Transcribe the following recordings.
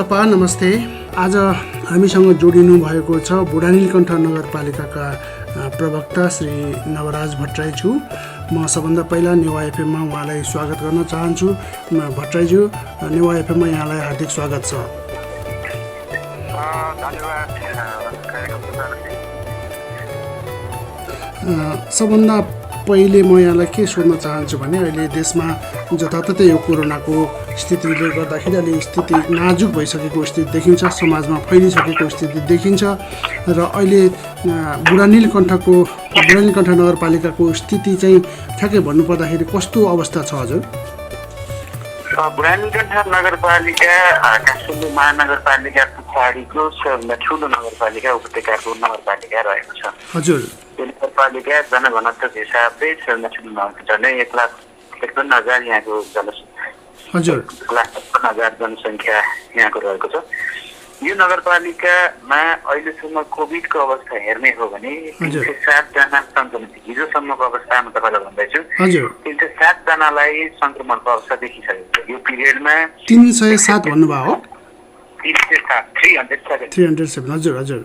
थापा नमस्ते। आज हामीसँग जोडिनु भएको छ बुढानीलकण्ठ नगरपालिकाका प्रवक्ता श्री नवराज भट्टराईज्यू। म सबभन्दा पहिला नेवा एफएममा उहाँलाई स्वागत गर्न चाहन्छु। भट्टराईज्यू, नेवा एफएममा यहाँलाई हार्दिक स्वागत छ। सबभन्दा पहिले म यहाँलाई के सोध्न चाहन्छु भने अहिले देशमा जताततै यो कोरोनाको स्थितिले गर्दाखेरि अलि स्थिति नाजुक भइसकेको स्थिति देखिन्छ, समाजमा फैलिसकेको स्थिति देखिन्छ र अहिले बुढानीलकण्ठ नगरपालिकाको स्थिति चाहिँ ठ्याक्कै भन्नुपर्दाखेरि कस्तो अवस्था छ हजुर? बुढानीलकण्ठ नगरपालिका काठमाडौँ महानगरपालिका पछाडिको सबभन्दा ठुलो नगरपालिका उपत्यकाको नगरपालिका रहेको छ। हजुर, यो नगरपालिका जनघनत्वको हिसाबले सबभन्दा ठुलो झन्डै 1,51,000 यहाँको हजुर 1,51,000 जनसङ्ख्या यहाँको रहेको छ। यो नगरपालिकामा अहिलेसम्म कोभिडको अवस्था हेर्ने हो भने 307 जना सङ्क्रमित, हिजोसम्मको अवस्थामा तपाईँलाई भन्दैछु 307 जनालाई सङ्क्रमणको अवस्था देखिसकेको छ। यो पिरियडमा 307 भन्नुभयो हो? 307 हजुर हजुर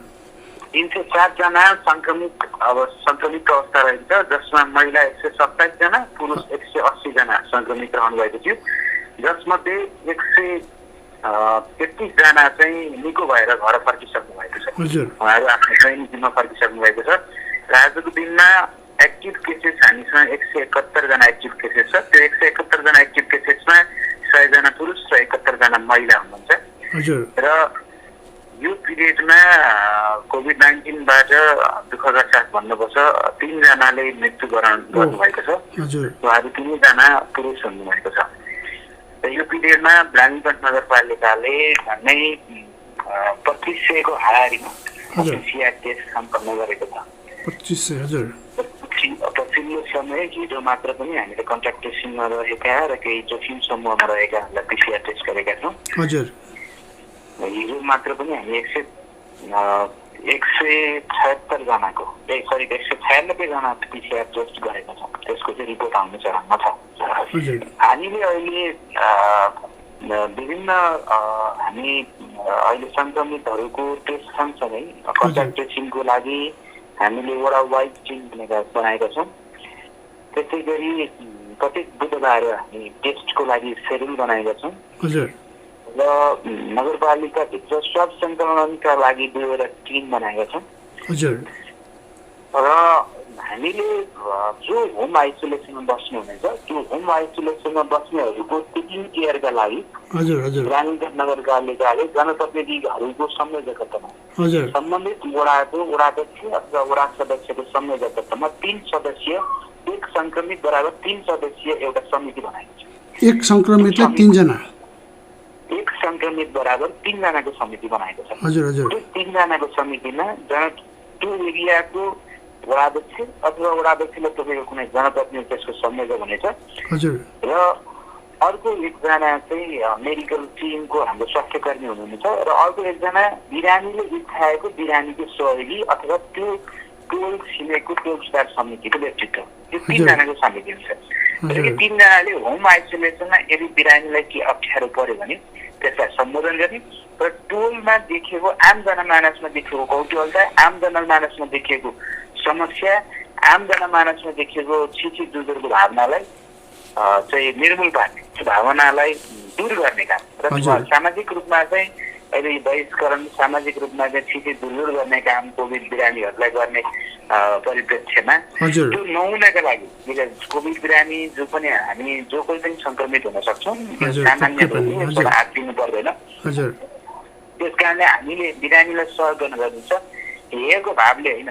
307 जना सङ्क्रमितको अवस्था रहेको छ, जसमा महिला 127 जना, पुरुष 180 जना सङ्क्रमित रहनु भएको थियो, जसमध्ये 133 जना चाहिँ निको भएर घर फर्किसक्नु भएको छ। उहाँहरू आफ्नो दैनिक फर्किसक्नु भएको छ। र आजको दिनमा एक्टिभ केसेस हामीसँग 171 जना एक्टिभ केसेस छ। त्यो 171 जना एक्टिभ केसेसमा 100 जना पुरुष र 71 जना महिला हुनुहुन्छ। र यो पिरियडमा कोभिड-19बाट दुःखका साथ भन्नुपर्छ 3 जनाले मृत्युवरण गर्नुभएको छ। उहाँहरू 3 जना पुरुष हुनुभएको छ। र यो पिरियडमा बुढानीलकण्ठ नगरपालिकाले झन्डै 2500 को हाराहारीमा PCR टेस्ट सम्पन्न गरेको छ। 2500 हजुर। पछिल्लो समय हिजो मात्र पनि हामीले कन्ट्याक्ट ट्रेसिङमा रहेका र केही जोखिम समूहमा रहेकाहरूलाई PCR टेस्ट गरेका छौँ। हजुर। हिजो मात्र पनि हामी 176 जनाको 196 जना PCR टेस्ट गरेका छौँ। त्यसको चाहिँ रिपोर्ट आउने चरणमा छ। हामीले अहिले विभिन्न हामी अहिले सङ्क्रमितहरूको टेस्ट सँगसँगै कन्ट्याक्ट ट्रेसिङको लागि हामीले वडा वाइज टिम बनाएका छौँ। त्यसै गरी प्रत्येक बुधबार हामी टेस्टको लागि सेड्युल बनाएका छौँ। र नगरपालिकाभित्र सब सङ्क्रमणका लागि 2वटा टिम बनाएका छौँ। र हामीले जो होम आइसोलेसनमा बस्नुहुनेछ त्यो होम आइसोलेसनमा बस्नेहरूको टेकिङ केयरका लागि बुढानीलकण्ठ नगरपालिकाले जनप्रतिनिधिहरूको संयोजकत्वमा सम्बन्धित वडाध्यक्ष अथवा वडा सदस्यको संयोजकत्वमा 3 सदस्य, 1 सङ्क्रमित बराबर 3 सदस्य एउटा समिति बनाएको छ। 1 सङ्क्रमितले 3 जना, 1 सङ्क्रमित बराबर 3 जनाको समिति बनाएको छ। त्यो 3 जनाको समितिमा त्यो एरियाको वडाध्यक्ष अथवा वडाध्यक्षले तोकेको कुनै जनप्रतिनिधि त्यसको संयोजक हुनेछ। र अर्को 1 जना चाहिँ मेडिकल टिमको हाम्रो स्वास्थ्यकर्मी हुनुहुन्छ। र अर्को 1 जना बिरामीले उठाएको बिरामीको सहयोगी अथवा त्यो टोल छिमेकको टोल सुधार समितिको नेतृत्व, यो 3 जनाको समिति हुन्छ। र यो 3 जनाले होम आइसोलेसनमा यदि बिरामीलाई के अप्ठ्यारो पर्यो भने त्यसलाई सम्बोधन गर्ने र टोलमा देखिएको आम जनमानसमा देखिएको कौतूहलता, आम जनमानसमा देखिएको समस्या, आम जनमानसमा देखिएको छिछि दुर्दको भावनालाई चाहिँ निर्मूल पार्ने, भावनालाई दूर गर्ने काम र सामाजिक रूपमा चाहिँ अहिले बहिष्करण, सामाजिक रूपमा चाहिँ छिछि दुर्दुर गर्ने काम कोभिड बिरामीहरूलाई गर्ने परिप्रेक्ष्यमा त्यो नहुनका लागि कोभिड बिरामी जो पनि हामी जो कोही पनि सङ्क्रमित हुन सक्छौँ, सामान्य हात दिनु पर्दैन। त्यस कारणले हामीले बिरामीलाई सहयोग गर्न जरुरी छ। हेरको भावले होइन,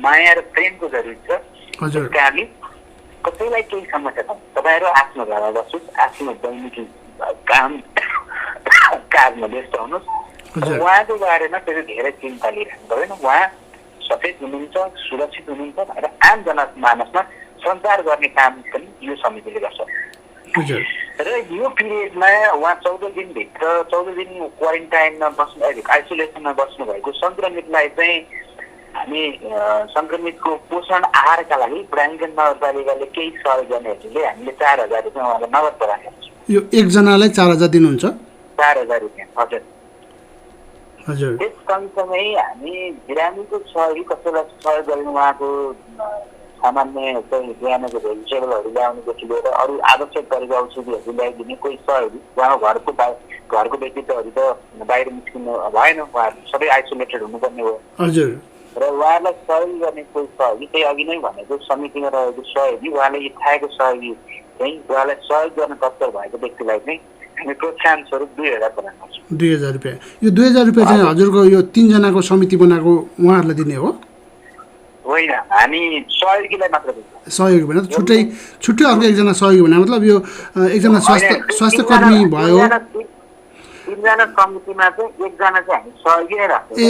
माया र प्रेमको जरुरी छ। त्यस कारणले कसैलाई केही समस्या छ, तपाईँहरू आफ्नो घरमा बस्नुहोस्, आफ्नो दैनिक काममा व्यस्त हुनुहोस्। उहाँको बारेमा फेरि धेरै चिन्ता लिइरहनु पर्दैन। उहाँ सचेत हुनुहुन्छ, सुरक्षित हुनुहुन्छ भनेर आम जनमानसमा सञ्चार गर्ने काम पनि यो समितिले गर्छ। र यो पिरियडमा उहाँ 14 दिन क्वारेन्टाइनमा बस्नु, आइसोलेसनमा बस्नु भएको सङ्क्रमितलाई चाहिँ हामी सङ्क्रमितको पोषण आहारका लागि बुढानीलकण्ठ नगरपालिकाले केही सहयोग गर्ने हेतुले हामीले 4,000 रुपियाँ उहाँलाई नगद प्रदान गर्छौँ। यो 1 जनालाई 4,000 दिनुहुन्छ? 4,000 रुपियाँ हजुर। त्यस सँगसँगै हामी बिरामीको सहयोगी कसैलाई सहयोग गर्ने उहाँको सामान्य चाहिँ बिहानको भेजिटेबलहरू ल्याउनेदेखि लिएर अरू आवश्यक गरेका औषधिहरू ल्याइदिने कोही सहयोगी उहाँको घरको व्यक्तित्वहरू त बाहिर निस्किनु भएन, उहाँहरू सबै आइसोलेटेड हुनुपर्ने हो र उहाँलाई सहयोग गर्ने कोही सहयोगी त्यही अघि नै भनेको समितिमा रहेको सहयोगी उहाँले इच्छाएको सहयोगी चाहिँ उहाँलाई सहयोग गर्न तत्पर भएको व्यक्तिलाई चाहिँ हामी प्रोत्साहन स्वरूप 2000 प्रदान गर्छौँ। 2000 रुपियाँ। यो 2000 रुपियाँ चाहिँ हजुरको यो 3 जनाको समिति बनाएको उहाँहरूलाई दिने हो? होइन, हामी सहयोगीलाई मात्र दिन्छौँ। सहयोगी भने छुट्टै अर्को एकजना सहयोगी भने मतलब यो एकजना स्वास्थ्य कर्मी भयो। 3 जना समितिमा चाहिँ 1 जना चाहिँ हामी सहयोगी नै राख्छौँ। ए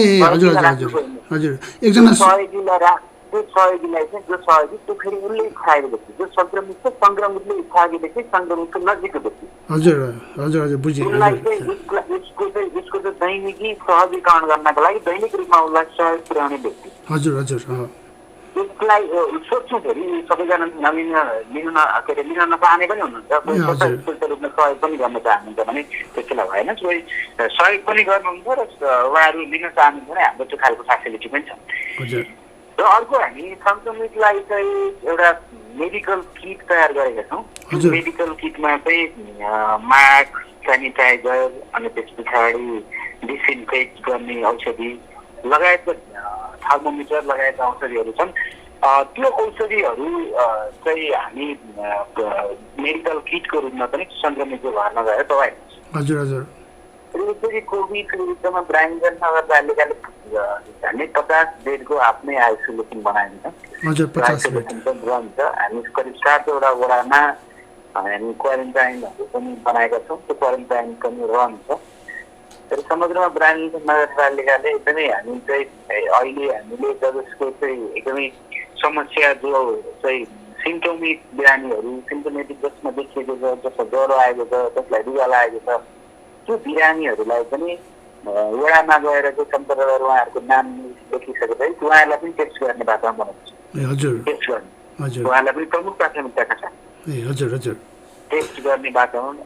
हजुर एकजना सहयोगीलाई त्यो सहयोगीलाई चाहिँ जो सहयोगी त्यो फेरि उसले इच्छाएको व्यक्ति, जो सङ्क्रमित छ सङ्क्रमितले इच्छाएको व्यक्ति, सङ्क्रमितको नजिकको व्यक्ति। हजुर बुझेँ। उसलाई चाहिँ उसको चाहिँ दैनिकी सहजीकरण गर्नको लागि दैनिक रूपमा उसलाई सहयोग पुर्याउने व्यक्ति। हजुर उसलाई सोध्छौँ फेरि सबैजना लिन नचाहने पनि हुनुहुन्छ, स्वतन्त्र रूपमा सहयोग पनि गर्न चाहनुहुन्छ भने त्यसलाई भएन, कोही सहयोग पनि गर्नुहुन्छ र उहाँहरू लिन चाहनुहुन्छ भने हाम्रो त्यो खालको फेसिलिटी पनि छ। र अर्को हामी सङ्क्रमितलाई चाहिँ एउटा मेडिकल किट तयार गरेका छौँ। त्यो मेडिकल किटमा चाहिँ मास्क, सेनिटाइजर अनि त्यस पछाडि डिसइन्फेक्ट गर्ने औषधि लगायतका थर्मोमिटर लगायतका औषधिहरू छन्। त्यो औषधिहरू चाहिँ हामी मेडिकल किटको रूपमा पनि सङ्क्रमितको घरमा गएर दबाई हजुर फेरि कोभिडको विरुद्धमा ब्राह्मण नगरपालिकाले झन्डै 50 बेडको आफ्नै आइसोलेसन बनाइन्छ। आइसोलेसन पनि रहन्छ। हामी करिब 7वटा वडामा हामी क्वारेन्टाइनहरू पनि बनाएका छौँ। त्यो क्वारेन्टाइन पनि रहन्छ। तर समग्रमा ब्राह्मण नगरपालिकाले एकदमै हामी चाहिँ अहिले हामीले जसको चाहिँ एकदमै समस्या जो चाहिँ सिम्टोमिक बिरामीहरू सिम्टोमेटिक जसमा देखिएको छ, जसको ज्वरो आएको छ, जसलाई रुगा लागेको छ, त्यो बिरामीहरूलाई पनि वडामा गएर चाहिँ सम्पर्कहरू उहाँहरूको नाम लेखिसकेपछि उहाँहरूलाई पनि टेस्ट गर्ने वातावरण बनाउँछ। टेस्ट गर्ने उहाँलाई पनि प्रमुख प्राथमिकताका छन्। टेस्ट गर्ने वातावरण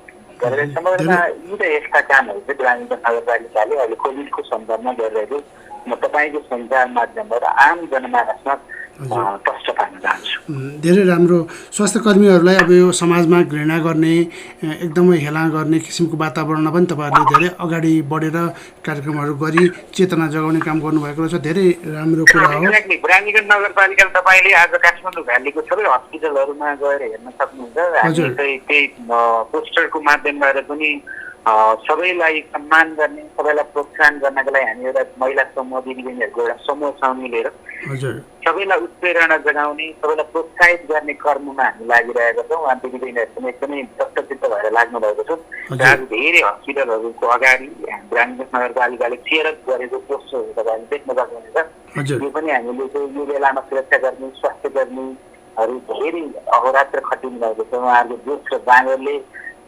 गरेर समग्रमा यी त यस्ता कामहरू चाहिँ ग्रामीण नगरपालिकाले अहिले कोभिडको सन्दर्भमा गरिरहेको म तपाईँको सञ्चार माध्यमबाट आम जनमानसमा प्रश्न पार्न चाहन्छु। धेरै राम्रो। स्वास्थ्य कर्मीहरूलाई अब यो समाजमा घृणा गर्ने एकदमै हेला गर्ने किसिमको वातावरणमा पनि तपाईँहरूले धेरै अगाडि बढेर कार्यक्रमहरू गरी चेतना जगाउने काम गर्नुभएको रहेछ। धेरै राम्रो कुरा हो। ब्राह्मण नगरपालिका तपाईँले आज काठमाडौँ भ्यालीको सबै हस्पिटलहरूमा गएर हेर्न सक्नुहुन्छ। हामी चाहिँ त्यही पोस्टरको माध्यमबाट पनि सबैलाई सम्मान गर्ने, सबैलाई प्रोत्साहन गर्नको लागि हामी एउटा महिला समूह दिदीबहिनीहरूको एउटा समूहसँग मिलेर सबैलाई उत्प्रेरणा जगाउने, सबैलाई प्रोत्साहित गर्ने कर्ममा हामी लागिरहेका छौँ। उहाँ दिदीबहिनीहरू पनि एकदमै दत्तचित्त भएर लाग्नु भएको छ। आज धेरै हस्पिटलहरूको अगाडि ग्रामीण नगरपालिकाले चेयर गरेको पोस्टरहरू तपाईँले देख्न सक्नुहुन्छ। यो पनि हामीले चाहिँ यो बेलामा सुरक्षाकर्मी, स्वास्थ्य कर्मीहरू धेरै अहोरात्र खटिनु भएको छ। उहाँहरूको जोस र जाँगरले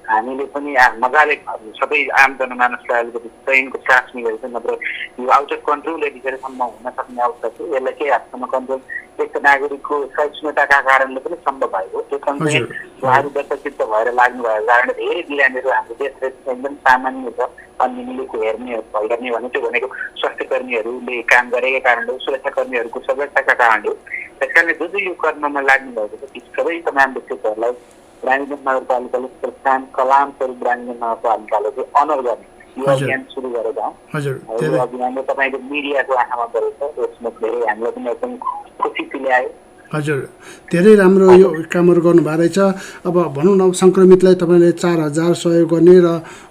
हामीले पनि मजाले सबै आम जनमानसलाई अलिकति चयनको सास मिलेको छ। नत्र यो आउट अफ कन्ट्रोल यतिखेरसम्म हुन सक्ने अवस्था छ। यसलाई केही हदसम्म कन्ट्रोल एक नागरिकको सहिष्णुताका कारणले पनि सम्भव भएको। त्यो सँगसँगै उहाँहरू दत्तचित्त भएर लाग्नु भएको कारणले धेरै बिरामीहरू हाम्रो देशले एकदम सामान्य छ। अन्य मिलेको हेर्ने भने त्यो भनेको स्वास्थ्य कर्मीहरूले काम गरेका कारणले, सुरक्षाकर्मीहरूको सजगताका कारणले। त्यस कारणले जो यो कर्ममा लाग्नु भएको छ ती सबै तमाम व्यक्तित्वहरूलाई ग्रामीण नगरपालिकाले प्रोत्साहन कलाम स्वरूप ग्रामीण नगरपालिकाले चाहिँ अनर गर्ने यो अभियान सुरु गरेका हौँ। यो अभियानले तपाईँको मिडियाको आँखामा परेको छ। यसमा धेरै हामीलाई पनि एकदम खुसी तुल्यायो। धेरै राम्रो यो कामहरू गर्नुभएको रहेछ। अब भनौँ न सङ्क्रमितलाई तपाईँले 4000 सहयोग गर्ने र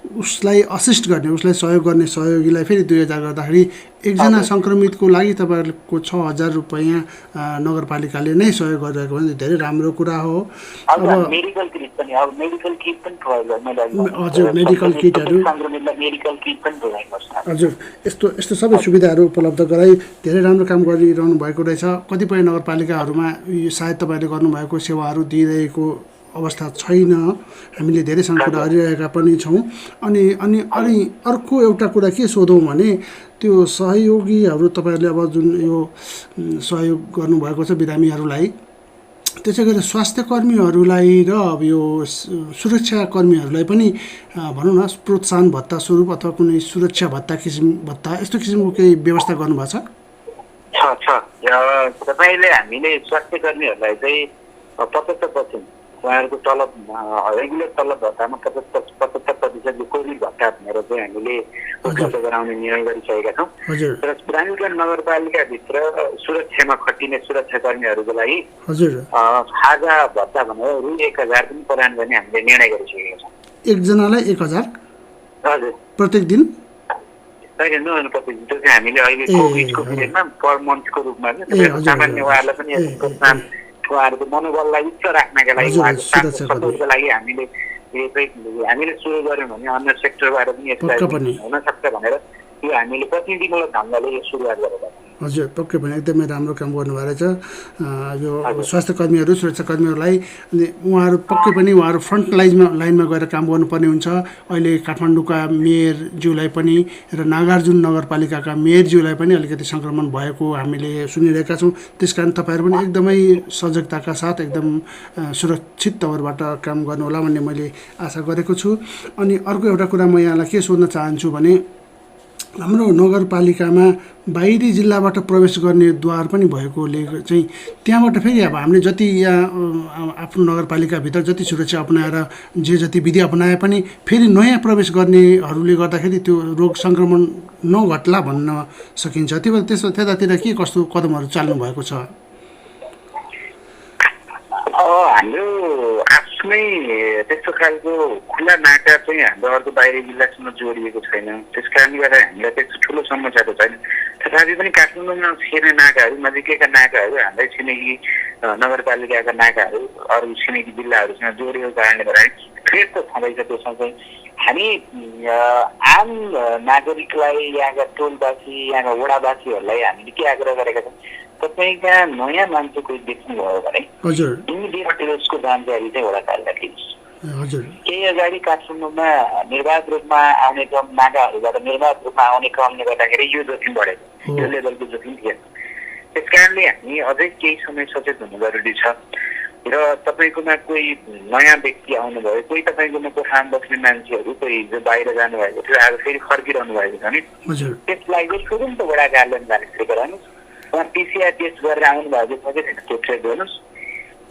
उसलाई असिस्ट गर्ने, उसलाई सहयोग गर्ने सहयोगीलाई फेरि 2000 गर्दाखेरि एकजना सङ्क्रमितको लागि तपाईँहरूको 6000 रुपियाँ नगरपालिकाले नै सहयोग गरिरहेको भने धेरै राम्रो कुरा हो। अब मेडिकल किट पनि मेडिकल किटहरू हजुर यस्तो सबै सुविधाहरू उपलब्ध गराई धेरै राम्रो काम गरिरहनु भएको रहेछ। कतिपय नगरपालिकाहरूमा सायद तपाईँले गर्नुभएको सेवाहरू दिइरहेको अवस्था छैन। हामीले धेरैसँग कुरा गरिरहेका पनि छौँ। अनि अर्को एउटा कुरा के सोधौँ भने त्यो सहयोगीहरू तपाईँहरूले अब जुन यो सहयोग गर्नुभएको छ बिरामीहरूलाई त्यसै गरी स्वास्थ्य कर्मीहरूलाई र अब यो सुरक्षा कर्मीहरूलाई पनि भनौँ न प्रोत्साहन भत्ता स्वरूप अथवा कुनै सुरक्षा भत्ता भत्ता यस्तो किसिमको केही व्यवस्था गर्नुभएको छ? तपाईँले हामीले स्वास्थ्य कर्मीहरूलाई चाहिँ 75% उहाँहरूको तलब रेगुलर तलब भत्तामा 75% कोभिड भत्ता भनेर चाहिँ हामीले उपलब्ध गराउने निर्णय गरिसकेका छौँ। र रानीगञ्ज नगरपालिकाभित्र सुरक्षामा खटिने सुरक्षाकर्मीहरूको लागि खाजा भत्ता भनेर रु 1000 पनि प्रदान गर्ने हामीले निर्णय गरिसकेका छौँ। एकजनालाई 1000? हजुर, प्रत्येक दिन? होइन, प्रत्येक दिन। त्यो चाहिँ हामीले अहिले कोभिडको पिरियडमा पर मन्थको रूपमा सामान्य उहाँहरूलाई पनि प्रोत्साहन उहाँहरूको मनोबललाई उच्च राख्नका लागि उहाँहरूको सपोर्टको लागि हामीले सुरु गऱ्यौँ भने अन्य सेक्टरबाट पनि यसलाई हुनसक्छ भनेर यो हामीले प्रतिनिधिमूलक ढङ्गले यो सुरुवात गरेका छौँ। हजुर, पक्कै पनि एकदमै राम्रो काम गर्नुभएको रहेछ। यो स्वास्थ्य कर्मीहरू सुरक्षाकर्मीहरूलाई उहाँहरू पक्कै पनि उहाँहरू फ्रन्ट लाइनमा गएर काम गर्नुपर्ने हुन्छ। अहिले काठमाडौँका मेयरज्यूलाई पनि र नागार्जुन नगरपालिकाका मेयरज्यूलाई पनि अलिकति सङ्क्रमण भएको हामीले सुनिरहेका छौँ। त्यस कारण तपाईँहरू पनि एकदमै सजगताका साथ एकदम सुरक्षित तवरबाट काम गर्नुहोला भन्ने मैले आशा गरेको छु। अनि अर्को एउटा कुरा म यहाँलाई के सोध्न चाहन्छु भने हाम्रो नगरपालिकामा बाहिरी जिल्लाबाट प्रवेश गर्ने द्वार पनि भएकोले चाहिँ त्यहाँबाट फेरि अब हामीले जति यहाँ आफ्नो नगरपालिकाभित्र जति सुरक्षा अपनाएर जे जति विधि अपनाए पनि फेरि नयाँ प्रवेश गर्नेहरूले गर्दाखेरि त्यो रोग सङ्क्रमण नघट्ला भन्न सकिन्छ। त्यतातिर के कस्तो कदमहरू चाल्नु भएको छ? हाम्रो आफ्नै त्यस्तो खालको खुला नाका चाहिँ हाम्रो अर्को बाहिरी जिल्लासँग जोडिएको छैन। त्यस कारणले गर्दा हामीलाई त्यस्तो ठुलो समस्या त छैन। तथापि पनि काठमाडौँमा छिर्ने नाकाहरू, नजिकैका नाकाहरू, हाम्रै छिमेकी नगरपालिकाका नाकाहरू अरू छिमेकी जिल्लाहरूसँग जोडिएको कारणले गर्दाखेरि फेर त छँदैछ। त्यसमा चाहिँ हामी आम नागरिकलाई, यहाँका टोलवासी, यहाँका वडावासीहरूलाई हामीले के आग्रह गरेका छौँ, तपाईँका नयाँ मान्छे कोही देख्नुभयो भने इमिडिएट उसको जानकारी चाहिँ वडा कार्यालय दिनुहोस्। केही अगाडि काठमाडौँमा निर्वाध रूपमा आउने क्रम, नाकाहरूबाट निर्वाध रूपमा आउने क्रमले गर्दाखेरि यो जोखिम बढेको, यो लेभलको जोखिम थिएन। त्यस कारणले हामी अझै केही समय सचेत हुनु जरुरी छ। र तपाईँकोमा कोही नयाँ व्यक्ति आउनुभयो, कोही तपाईँकोमा कोठामा बस्ने मान्छेहरू कोही जो बाहिर जानुभएको थियो आज फेरि फर्किरहनु भएको छ भने त्यसलाई चाहिँ तुरुन्त वडा कार्यालयमा जाने गराउनुहोस्। उहाँ पिसिआर टेस्ट गरेर आउनु भएको छ कि छैन त्यो चेक गर्नुहोस्।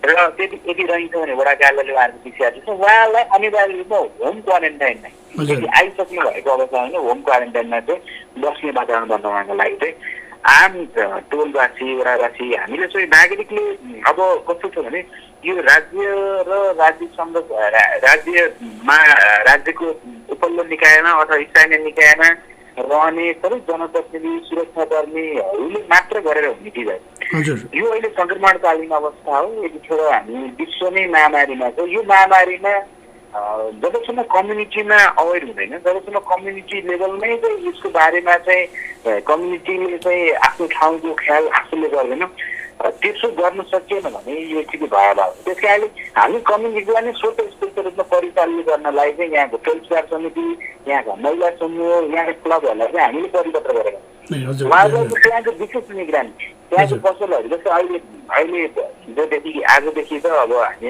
र यदि रहन्छ भने वडा कार्यालयले उहाँहरूको पिसिआर टेस्ट उहाँलाई अनिवार्य रूपमा होम क्वारेन्टाइनमा यदि आइसक्नु भएको अवस्थामा भने होम क्वारेन्टाइनमा चाहिँ बस्ने वातावरण बनाउनको लागि चाहिँ आम टोलवासी, वडावासी हामीले चाहिँ नागरिकले अब कस्तो छ भने यो राज्य र राज्यको उपल्लो निकायमा अथवा स्थानीय निकायमा रहने सबै जनप्रतिनिधि, सुरक्षाकर्मीहरूले मात्र गरेर हुने चिज हो। यो अहिले सङ्क्रमणकालीन अवस्था हो। यतिखेर हामी विश्वमै महामारीमा छ। यो महामारीमा जबसम्म कम्युनिटीमा अवेर हुँदैन, जबसम्म कम्युनिटी लेभलमै चाहिँ यसको बारेमा चाहिँ कम्युनिटीले चाहिँ आफ्नो ठाउँको ख्याल आफूले गर्दैन, त्यसो गर्न सकिएन भने यो स्थिति भयावह हो। त्यस कारणले हामी कम्युनिटीलाई नै स्वतः स्फूर्त रूपमा परिचालन गर्नलाई चाहिँ यहाँको टोलस्टार समिति, यहाँका महिला समूह, यहाँका क्लबहरूलाई चाहिँ हामीले परिपत्र गरेका छौँ। उहाँहरूको त्यहाँको विशेष निगरानी, त्यहाँको पसलहरू जस्तो अहिले जोदेखि आजदेखि त अब हामी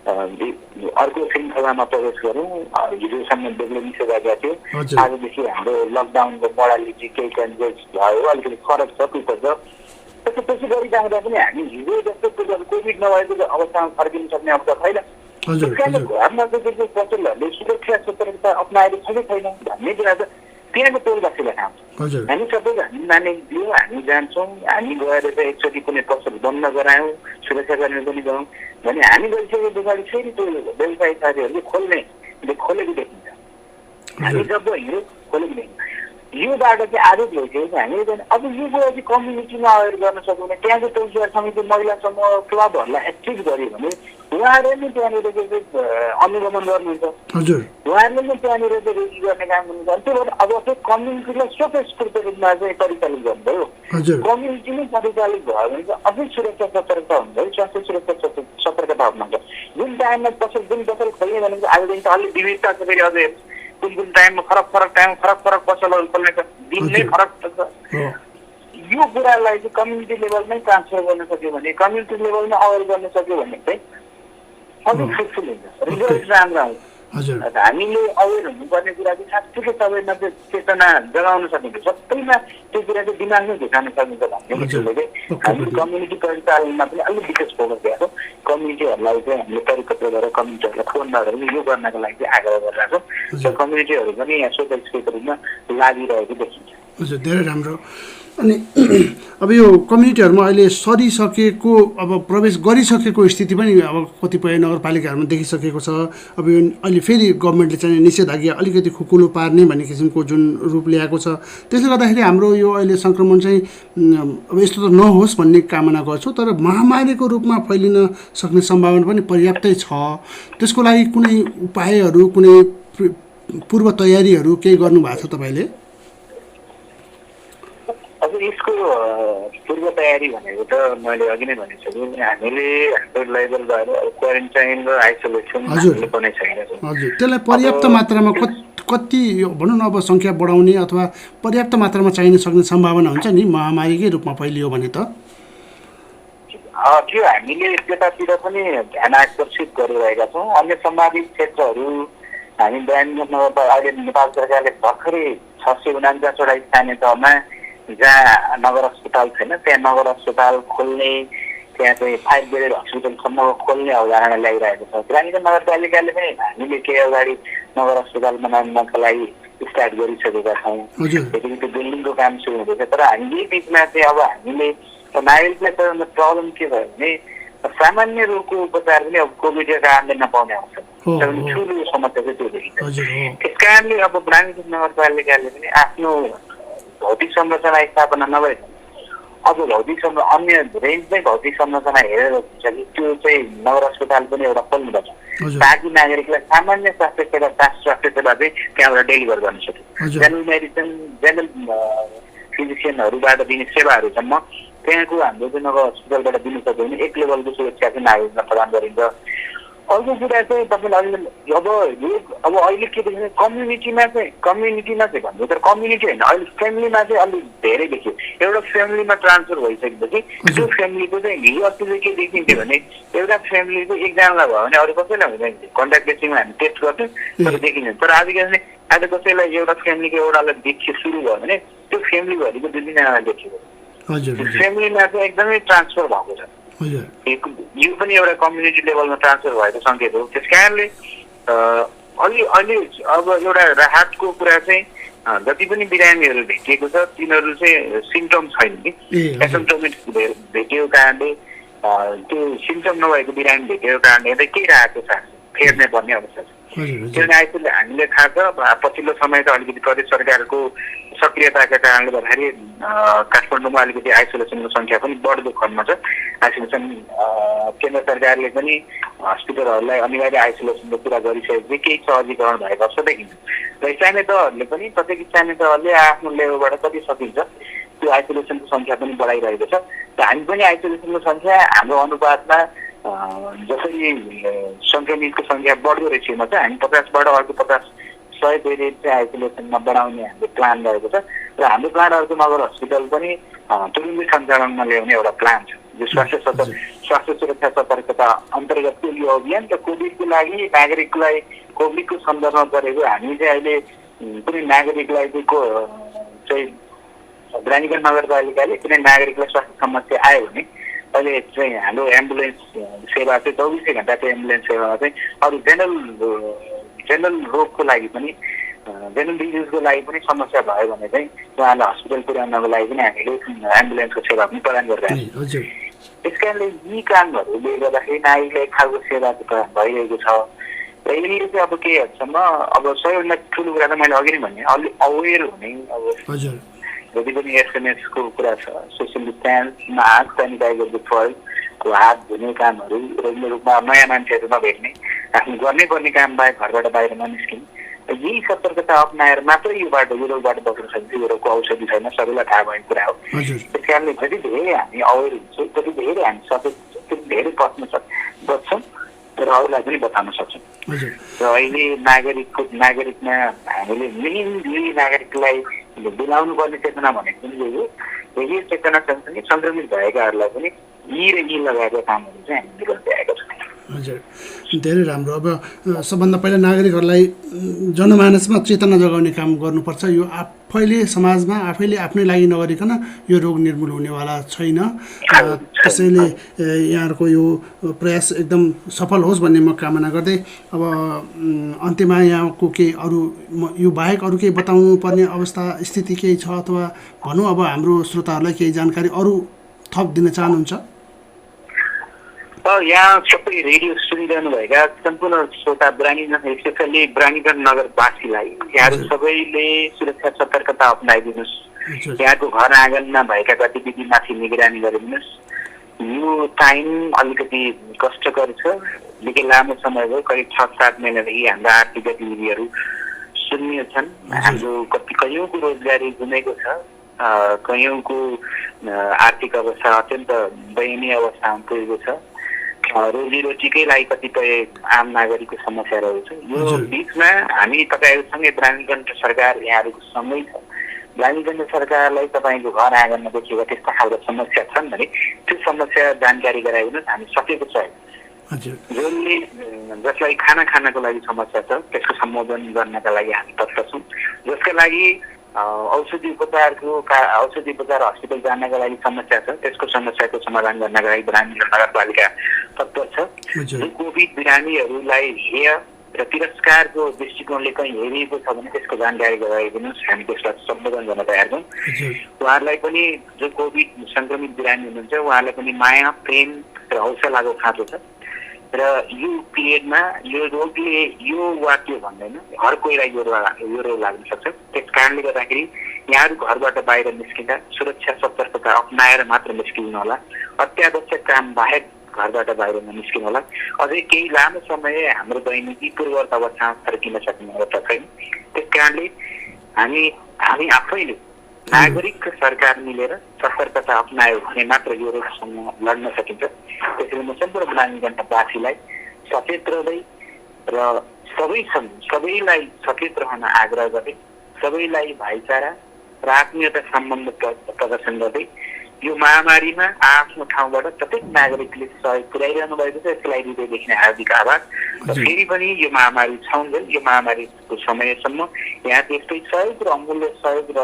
अर्को श्रृङ्खलामा प्रवेश गरौँ। हिजोसम्म बेग्लै निषेधाज्ञा थियो, आजदेखि हाम्रो लकडाउनको मोडालिटी केही चेन्जेस भयो, अलिकति फरक छ, टुप्पो छ। त्यसो गरिरहँदा पनि हामी हिजो जस्तो कोभिड नभएको अवस्थामा फर्किन सक्ने अवस्था छैन। घरमा चाहिँ पसलहरूले सुरक्षा सतर्कता अप्नाएर छैन भन्ने कुरा त त्यहाँको टोलवासीलाई थाहा हुन्छ। हामी सबै हामी मानिलियो, हामी जान्छौँ, हामी गएर चाहिँ एकचोटि कुनै पसल बन्द गरायौँ, सुरक्षाकर्मी पनि गयौँ भने हामी गइसके पछाडि फेरि त्यो व्यवसायी साथीहरूले खोलेको देखिन्छ। हामी जब हिँड्यो खोलेको देखिन्छ। योबाट चाहिँ आदत भइसकेको हामीले अब यो कुरा चाहिँ कम्युनिटीमा अवेर गर्न सक्यो भने त्यहाँको टोलस्टार समिति, महिला समूह, क्लबहरूलाई एक्टिभ गर्यो भने उहाँहरूले नै त्यहाँनिर चाहिँ अनुगमन गर्नुहुन्छ, उहाँहरूले नै त्यहाँनिर चाहिँ रेकी गर्ने काम गर्नुहुन्छ। त्यो भएर अब चाहिँ कम्युनिटीलाई स्वतः स्फूर्त रूपमा चाहिँ परिचालित गर्नुभयो। कम्युनिटी नै परिचालित भयो भने चाहिँ अझै सुरक्षा सतर्कता हुन्छ, स्वास्थ्य सुरक्षा सतर्कता अप्नाउँछ। जुन टाइममा जुन पसल खोल्ने भनेको आजदेखि त अलिक विविधता छ। फेरि अझै कुन टाइममा फरक पसलहरू खोल्ने छ, दिन नै फरक छ। यो कुरालाई चाहिँ कम्युनिटी लेभलमै ट्रान्सफर गर्न सक्यो भने, कम्युनिटी लेभलमा अवेर गर्न सक्यो भने चाहिँ अलिक फ्रुटफुल हुन्छ, रिजल्ट राम्रो आउँछ। हामीले अवेर हुनुपर्ने कुरा चाहिँ साँच्चै सबैमा चाहिँ चेतना जगाउन सकिन्छ, सबैमा त्यो कुरा चाहिँ दिमागमै झुकाउन सकिन्छ भन्ने कुरोले चाहिँ हामी कम्युनिटी परिचालनमा पनि अलिक विशेष फोकस दिएको छौँ। कम्युनिटीहरूलाई चाहिँ हामीले परिपत्र गरेर कम्युनिटीहरूलाई फोन गरेर यो गर्नको लागि चाहिँ आग्रह गरिरहेको छौँ र कम्युनिटीहरू पनि यहाँ स्वतस्फूर्त रूपमा लागिरहेको देखिन्छ। हजुर, धेरै राम्रो। अनि अब यो कम्युनिटीहरूमा अहिले सरिसकेको अब प्रवेश गरिसकेको स्थिति पनि अब कतिपय नगरपालिकाहरूमा देखिसकेको छ। अब यो अहिले फेरि गभर्मेन्टले चाहिँ निषेधाज्ञा अलिकति खुकुलो पार्ने भन्ने किसिमको जुन रूप ल्याएको छ, त्यसले गर्दाखेरि हाम्रो यो अहिले सङ्क्रमण चाहिँ अब यस्तो त नहोस् भन्ने कामना गर्छु, तर महामारीको रूपमा फैलिन सक्ने सम्भावना पनि पर्याप्तै छ। त्यसको लागि कुनै उपायहरू, कुनै पूर्व तयारीहरू केही गर्नुभएको छ तपाईँले? अब यसको पूर्व तयारी भनेको त मैले अघि नै भनिसकेँ, हामीले हाम्रो लेभल भएर क्वारेन्टाइन र आइसोलेसन हामीले पनि छैन। हजुर, त्यसलाई पर्याप्त मात्रामा कति भनौँ न अब सङ्ख्या बढाउने अथवा पर्याप्त मात्रामा चाहिन सक्ने सम्भावना हुन्छ नि महामारीकै रूपमा फैलियो भने त? त्यो हामीले त्यतातिर पनि ध्यान आकर्षित गरिरहेका छौँ। अन्य सम्भावित क्षेत्रहरू हामी बयान गर्न अहिले नेपाल सरकारले भर्खरै 649वटा स्थानीय तहमा जहाँ नगर अस्पताल छैन त्यहाँ नगर अस्पताल खोल्ने, त्यहाँ चाहिँ 5 बेडेड हस्पिटलसम्म खोल्ने अवधारणा ल्याइरहेको छ। ग्रामीण नगरपालिकाले पनि हामीले केही अगाडि नगर अस्पताल बनाउनको लागि स्टार्ट गरिसकेका छौँ। त्यतिकै त्यो बिल्डिङको काम सुरु हुँदैछ। तर हामी यही बिचमा चाहिँ अब हामीले नागरिकलाई त प्रब्लम के भयो भने सामान्य रोगको उपचार पनि अब कोभिडका कारणले नपाउने आउँछ। ठुलो समस्या चाहिँ त्यो देखिन्छ। त्यस कारणले अब ग्रामीण नगरपालिकाले पनि आफ्नो भौतिक संरचना स्थापना नभए अब भौतिक अन्य रेन्जमै भौतिक संरचना हेरेर हुन्छ कि त्यो चाहिँ नगर अस्पताल पनि एउटा खोल्नुपर्छ ताकि नागरिकलाई सामान्य स्वास्थ्य सेवा स्वास्थ्य सेवा चाहिँ त्यहाँबाट डेलिभर गर्न सक्यो। जेनरल मेडिसिन, जेनरल फिजिसियनहरूबाट दिने सेवाहरूसम्म त्यहाँको हाम्रो चाहिँ नगर अस्पतालबाट दिनु सक्यो भने एक लेभलको सुरक्षा चाहिँ नागरिकलाई प्रदान गरिन्छ। अर्को कुरा चाहिँ तपाईँले अब अहिले के देखिन्छ कम्युनिटीमा चाहिँ भन्नु तर कम्युनिटी होइन, अहिले फ्यामिलीमा चाहिँ अलिक धेरै देखियो। एउटा फ्यामिलीमा ट्रान्सफर भइसकेपछि त्यो फ्यामिलीको चाहिँ हिजो अस्ति चाहिँ के देखिन्थ्यो भने एउटा फ्यामिलीको एकजनालाई भयो भने अरू कसैलाई हुँदैन, कन्ट्याक्ट बेसिङमा हामी टेस्ट गर्थ्यौँ तर देखिन्छ। तर आज कसैलाई एउटा फ्यामिलीको एउटालाई देखियो सुरु भयो भने त्यो फ्यामिलीभरिको 2-3जनालाई देखियो। फ्यामिलीमा चाहिँ एकदमै ट्रान्सफर भएको छ। यो पनि एउटा कम्युनिटी लेभलमा ट्रान्सफर भएको सङ्केत हो। त्यस कारणले अहिले अब एउटा राहतको कुरा चाहिँ जति पनि बिरामीहरू भेटिएको छ तिनीहरू चाहिँ सिम्टम छैन कि एसिम्टोमेटिक भेटिएको कारणले त्यो सिम्टम नभएको बिरामी भेटिएको कारणले चाहिँ केही राहतको छ, फेर्ने पर्ने अवस्था छ। किनभने आइसोले हामीले थाहा छ पछिल्लो समय त अलिकति प्रदेश सरकारको सक्रियताका कारणले गर्दाखेरि काठमाडौँमा अलिकति आइसोलेसनको सङ्ख्या पनि बढ्दो क्रममा छ। आइसोलेसन केन्द्र सरकारले पनि हस्पिटलहरूलाई अनिवार्य आइसोलेसनको कुरा गरिसकेपछि केही सहजीकरण भएको अवस्था देखिन्छ र स्थानीय तहहरूले पनि प्रत्येक स्थानीय तहले आफ्नो लेभलबाट कति सकिन्छ त्यो आइसोलेसनको सङ्ख्या पनि बढाइरहेको छ। र हामी पनि आइसोलेसनको सङ्ख्या हाम्रो अनुपातमा जसरी सङ्क्रमितको सङ्ख्या बढ्दो रेसियोमा छ हामी 50बाट अर्को 50-100 बेडेड चाहिँ आइसोलेसनमा बढाउने हाम्रो प्लान रहेको छ र हाम्रो प्लान अर्को नगर हस्पिटल पनि तुरुन्तै सञ्चालनमा ल्याउने एउटा प्लान छ जो स्वास्थ्य सुरक्षा सतर्कता अन्तर्गत यो अभियान र कोभिडको लागि नागरिकलाई कोभिडको सन्दर्भमा गरेको हामी चाहिँ अहिले कुनै नागरिकलाई चाहिँ ग्रामीण नगरपालिकाले कुनै नागरिकलाई स्वास्थ्य समस्या आयो भने अहिले चाहिँ हाम्रो एम्बुलेन्स सेवा चाहिँ 24 घण्टाको एम्बुलेन्स सेवामा चाहिँ अरू जेनरल रोगको लागि पनि जेनरल डिजिजको लागि पनि समस्या भयो भने चाहिँ उहाँलाई हस्पिटल पुर्याउनको लागि पनि हामीले एम्बुलेन्सको सेवा पनि प्रदान गरिरहेको छौँ। त्यस कारणले यी कामहरूले गर्दाखेरि नागरिकलाई एक खालको सेवा प्रदान भइरहेको छ र यिनीहरू चाहिँ अब केही हदसम्म अब सबैभन्दा ठुलो कुरा त मैले अघि नै भने अलिक अवेर हुने अब जति पनि एसएमएसको कुरा छ सोसियल डिस्टेन्स, मास्क, सेनिटाइजरको प्रयोगको हात धुने कामहरू रेगुलर रूपमा नयाँ मान्छेहरू नभेट्ने, आफ्नो गर्नै पर्ने काम बाहेक घरबाट बाहिर ननिस्किने यही सतर्कता अप्नाएर मात्रै यो रोगबाट बच्न सकिन्छ। यो रोगको औषधि छैन, सबैलाई थाहा भएको कुरा हो। त्यस कारणले जति धेरै हामी अवेर हुन्छौँ त्यति धेरै हामी सचेत त्यति धेरै बच्छौँ र अरूलाई पनि बताउन सक्छौँ। र अहिले नागरिकमा हामीले मेनली नागरिकलाई दिलाउनु पर्ने चेतना भनेको पनि यही हो रेडियो चेतना सँगसँगै सङ्क्रमित भएकाहरूलाई पनि यी र यी लगायतका कामहरू चाहिँ हामीले गरिरहेका छौँ। हजुर, धेरै राम्रो। अब सबभन्दा पहिला नागरिकहरूलाई जनमानसमा चेतना जगाउने काम गर्नुपर्छ। यो आफैले समाजमा आफैले आफ्नै लागि नगरिकन यो रोग निर्मूल हुनेवाला छैन। त्यसैले यहाँहरूको यो प्रयास एकदम सफल होस् भन्ने म कामना गर्दै अब अन्त्यमा यहाँको केही अरू यो बाहेक अरू केही बताउनु पर्ने अवस्था स्थिति केही छ अथवा भनौँ अब हाम्रो श्रोताहरूलाई केही जानकारी अरू थप दिन चाहनुहुन्छ? यहाँ सबै रेडियो सुनिरहनु भएका सम्पूर्ण श्रोता स्पेसल्ली ब्रानीगञ्ज नगरवासीलाई यहाँहरू सबैले सुरक्षा सतर्कता अपनाइदिनुहोस्। यहाँको घर आँगनमा भएका गतिविधिमाथि निगरानी गरिदिनुहोस्। यो टाइम अलिकति कष्टकर छ, निकै लामो समय भयो, करिब 6-7 महिनादेखि हाम्रा आर्थिक गतिविधिहरू शून्य छन्। हाम्रो कयौँको रोजगारी गुमेको छ, कयौँको आर्थिक अवस्था अत्यन्त दयनीय अवस्थामा पुगेको छ। रोजीरोटीकै लागि कतिपय आम नागरिकको समस्या रहेछ। यो बिचमा हामी तपाईँहरूसँगै ब्रानीगञ्ज सरकार यहाँहरूको सँगै छ। ब्रानीगञ्ज सरकारलाई तपाईँको घर आँगनमा देखिएका त्यस्ता खालका समस्या छन् भने त्यो समस्या जानकारी गराइदिनुहोस्। हामी सकेको छ जसलाई खानको लागि समस्या छ त्यसको सम्बोधन गर्नका लागि हामी तत्पर छौँ। जसका लागि औषधि उपचार हस्पिटल जानको लागि समस्या छ त्यसको समस्याको समाधान गर्नका लागि ब्रानीगञ्ज नगरपालिका तत्पर छ। जो कोभिड बिरामीहरूलाई हेय र तिरस्कारको दृष्टिकोणले कहीँ हेरिएको छ भने त्यसको जानकारी गराइदिनुहोस्। हामी त्यसलाई सम्बोधन गर्न तयार छौँ। उहाँहरूलाई पनि जो कोभिड सङ्क्रमित बिरामी हुनुहुन्छ उहाँहरूलाई पनि माया, प्रेम र हौसलाको खाँचो छ र यो पिरियडमा यो रोगले यो वा त्यो भन्दैन, हर कोहीलाई यो रोग लाग्न सक्छ। त्यस कारणले गर्दाखेरि यहाँहरू घरबाट बाहिर निस्किँदा सुरक्षा सतर्कता अपनाएर मात्र निस्किनु होला। अत्यावश्यक काम बाहेक घरबाट बाहिर ननिस्किनु होला। अझै केही लामो समय हाम्रो दैनिकी पूर्ववत अवस्थामा फर्किन सक्ने अवस्था छैन। त्यस कारणले हामी आफैले नागरिक र सरकार मिलेर सतर्कता अपनायो भने मात्र यो रोगसँग लड्न सकिन्छ। त्यसैले म सम्पूर्ण ब्रानीगञ्जवासीलाई सचेत रहँदै र सबैलाई सचेत रहन आग्रह गर्दै, सबैलाई भाइचारा र आत्मीयता सम्बन्ध प्रदर्शन गर्दै यो महामारीमा आफ्नो ठाउँबाट प्रत्येक नागरिकले सहयोग पुर्याइरहनु भएको छ। यसलाई हृदयदेखि नै हार्दिक आभार। र फेरि पनि यो महामारी छाउन्जेल यो महामारीको समयसम्म यहाँ त्यस्तै सहयोग र अमूल्य सहयोग र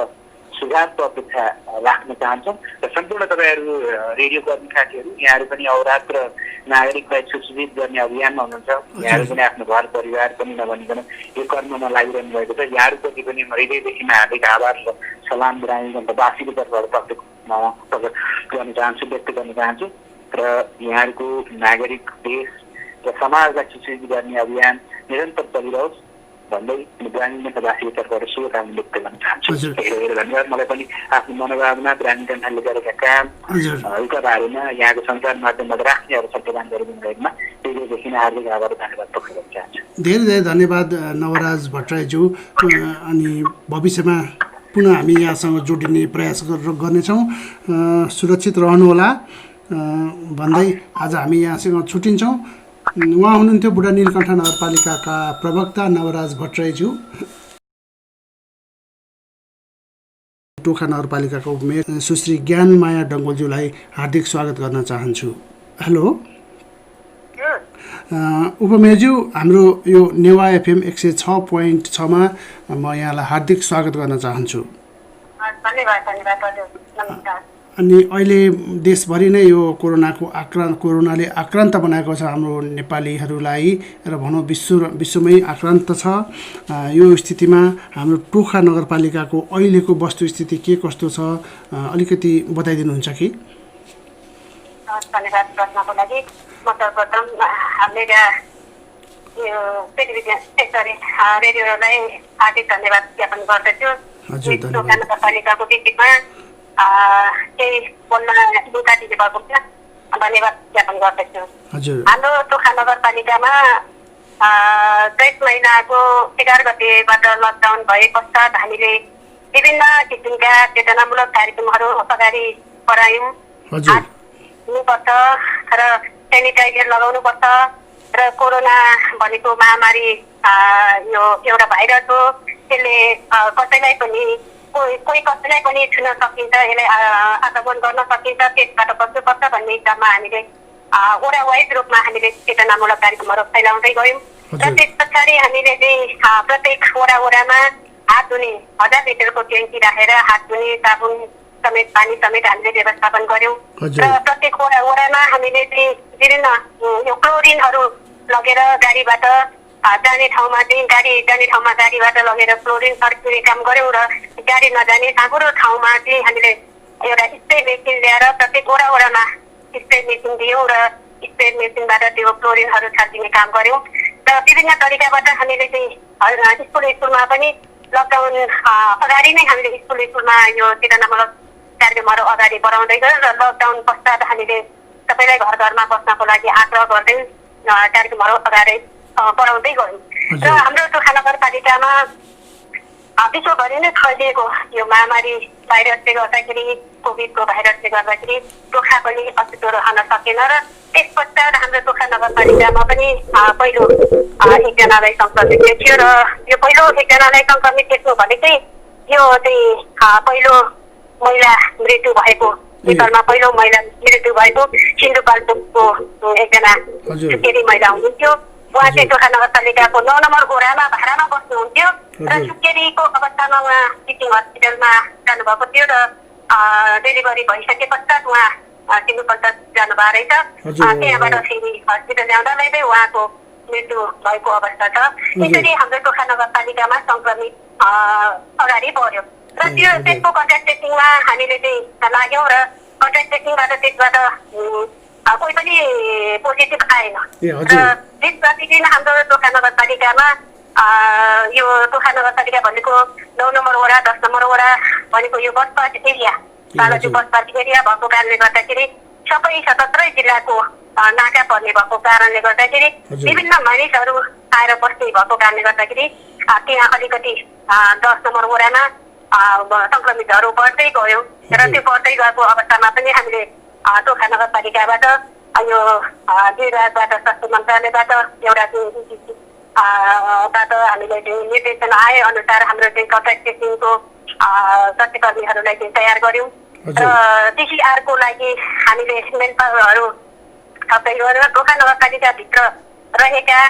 सुझावको अपेक्षा राख्न चाहन्छौँ। र सम्पूर्ण तपाईँहरू रेडियो कर्मी साथीहरू यहाँहरू पनि अहोरात्र नागरिकलाई सुसूचित गर्ने अभियानमा हुनुहुन्छ। यहाँहरू पनि आफ्नो घर परिवार पनि नभनिकन यो कर्ममा लागिरहनु भएको छ। यहाँहरूप्रति पनि म हृदयदेखि हार्दिक आभार र सलाम ब्रानीगञ्जवासीको तर्फबाट व्यक्त गर्न चाहन्छु। र यहाँहरूको नागरिक, देश र समाजलाई सुसूचित गर्ने अभियान निरन्तर चलिरहोस् भन्दै ब्रानीगञ्जवासीको तर्फबाट शुभकामना व्यक्त गर्न चाहन्छु। धेरै धन्यवाद। मलाई पनि आफ्नो मनोभावना ब्रानीगञ्जले गरेका कामका बारेमा यहाँको सञ्चार माध्यमबाट राख्ने अवसर प्रदान गरिदिनु भएकोमा हृदयदेखि हार्दिक आभार र धन्यवाद व्यक्त गर्न चाहन्छु। धेरै धेरै धन्यवाद नवराज भट्टराईज्यू। अनि भविष्यमा पुनः हामी यहाँसँग जोडिने प्रयास गर्नेछौँ। सुरक्षित रहनुहोला भन्दै आज हामी यहाँसँग छुट्टिन्छौँ। उहाँ हुनुहुन्थ्यो बुढा नीलकण्ठ नगरपालिकाका प्रवक्ता नवराज भट्टराईज्यू। टोखा नगरपालिकाको उपमेयर सुश्री ज्ञानमाया डङ्गोलज्यूलाई हार्दिक स्वागत गर्न चाहन्छु। हेलो उपमेयरज्यू, हाम्रो यो नेवा एफएम 106.6मा म यहाँलाई हार्दिक स्वागत गर्न चाहन्छु। अनि अहिले देशभरि नै यो कोरोनाले आक्रान्त बनाएको छ हाम्रो नेपालीहरूलाई र भनौँ विश्वमै आक्रान्त छ। यो स्थितिमा हाम्रो टोखा नगरपालिकाको अहिलेको वस्तुस्थिति के कस्तो छ अलिकति बताइदिनुहुन्छ कि? धन्यवाद प्रश्नको लागि। म सर्वप्रथम हामीले यो रेडियोलाई हार्दिक धन्यवाद ज्ञापन गर्दछु। टोखा नगरपालिकाको विषयमा केही बोल्न दुःखा दिने भएको छ, धन्यवाद ज्ञापन गर्दछु। हाम्रो टोखा नगरपालिकामा चैत महिनाको 11 गतेबाट लकडाउन भए पश्चात हामीले विभिन्न किसिमका चेतनामूलक कार्यक्रमहरू अगाडि बढायौँ। हुनुपर्छ र सेनिटाइजर लगाउनुपर्छ र कोरोना भनेको महामारी यो एउटा भाइरस हो। त्यसले कसैलाई पनि कोही कसैलाई पनि छुन सकिन्छ, यसलाई आक्रमण गर्न सकिन्छ, त्यसबाट बस्नुपर्छ भन्ने हिसाबमा हामीले वडा वाइज रूपमा हामीले चेतनामूलक कार्यक्रमहरू फैलाउँदै गयौँ र त्यस पछाडि हामीले चाहिँ प्रत्येक वडामा हात धुने 1000 लिटरको ट्याङ्की राखेर हात धुने साबुन समेत पानी समेत हामीले व्यवस्थापन गर्यौँ र प्रत्येक वडामा हामीले चाहिँ विभिन्न यो क्लोरिनहरू लगेर गाडीबाट जाने ठाउँमा चाहिँ गाडीबाट लगेर क्लोरिन छर्किने काम गर्यौँ र गाडी नजाने साँघुरो ठाउँमा चाहिँ हामीले एउटा स्प्रे मेसिन ल्याएर प्रत्येक वडामा स्प्रे मेसिन दियौँ र स्प्रे मेसिनबाट त्यो क्लोरिनहरू छर्किने काम गर्यौँ र विभिन्न तरिकाबाट हामीले चाहिँ स्कुलमा पनि लकडाउन अगाडि नै हामीले स्कुलमा यो चेतनामूलक कार्यक्रमहरू अगाडि बढाउँदै गयौँ र लकडाउन पश्चात हामीले सबैलाई घर घरमा बस्नको लागि आग्रह गर्दै कार्यक्रमहरू अगाडि बढाउँदै गयौँ र हाम्रो टोखा नगरपालिकामा विश्वभरि नै फैलिएको यो महामारी भाइरसले गर्दाखेरि कोभिडको भाइरसले गर्दाखेरि टोखा पनि अस्तित्व रहन सकेन र त्यस पश्चात हाम्रो टोखा नगरपालिकामा पनि पहिलो एकजनालाई सङ्क्रमित देखियो र यो पहिलो एकजनालाई सङ्क्रमित देख्नु भनेकै यो चाहिँ पहिलो महिला मृत्यु भएको नेपालमा पहिलो महिला मृत्यु भएको सिन्धुपाल्चोकको एकजना सुकेरी महिला हुनुहुन्थ्यो। उहाँ चाहिँ टोखा नगरपालिकाको 9 नम्बर वडामा भाडामा बस्नुहुन्थ्यो र सुकेरीको अवस्थामा उहाँ टिचिङ हस्पिटलमा जानुभएको थियो र डेलिभरी भइसके पश्चात उहाँ सिन्धुपाल्चोक जानुभएको रहेछ। त्यहाँबाट फेरि हस्पिटल ल्याउँदालाई उहाँको मृत्यु भएको अवस्था छ। यसरी हाम्रो टोखा नगरपालिकामा सङ्क्रमित अगाडि बढ्यो र त्यसको कन्ट्याक्ट ट्रेसिङमा हामीले चाहिँ लाग्यौँ र कन्ट्याक्ट ट्रेसिङबाट त्यसबाट कोही पनि पोजिटिभ आएन र दिन प्रतिदिन हाम्रो टोखा नगरपालिकामा यो टोखा नगरपालिका भनेको 9 नम्बर वडा 10 नम्बर वडा भनेको यो बसपाट एरिया बालाजु बसपाट एरिया भएको कारणले गर्दाखेरि सबै 77 जिल्लाको नाका पर्ने भएको कारणले गर्दाखेरि विभिन्न मानिसहरू आएर बस्ने भएको कारणले गर्दाखेरि त्यहाँ अलिकति 10 नम्बर वडामा सङ्क्रमितहरू बढ्दै गयो र त्यो बढ्दै गएको अवस्थामा पनि हामीले टोखा नगरपालिकाबाट यो विभागबाट स्वास्थ्य मन्त्रालयबाट एउटा बाट हामीले निर्देशन आए अनुसार हाम्रो चाहिँ कन्ट्याक्ट ट्रेसिङको स्वास्थ्यकर्मीहरूलाई चाहिँ तयार गर्यौँ र टिसिआरको लागि हामीले मेन पावरहरू थप्दै गरेर टोखा नगरपालिकाभित्र रहेका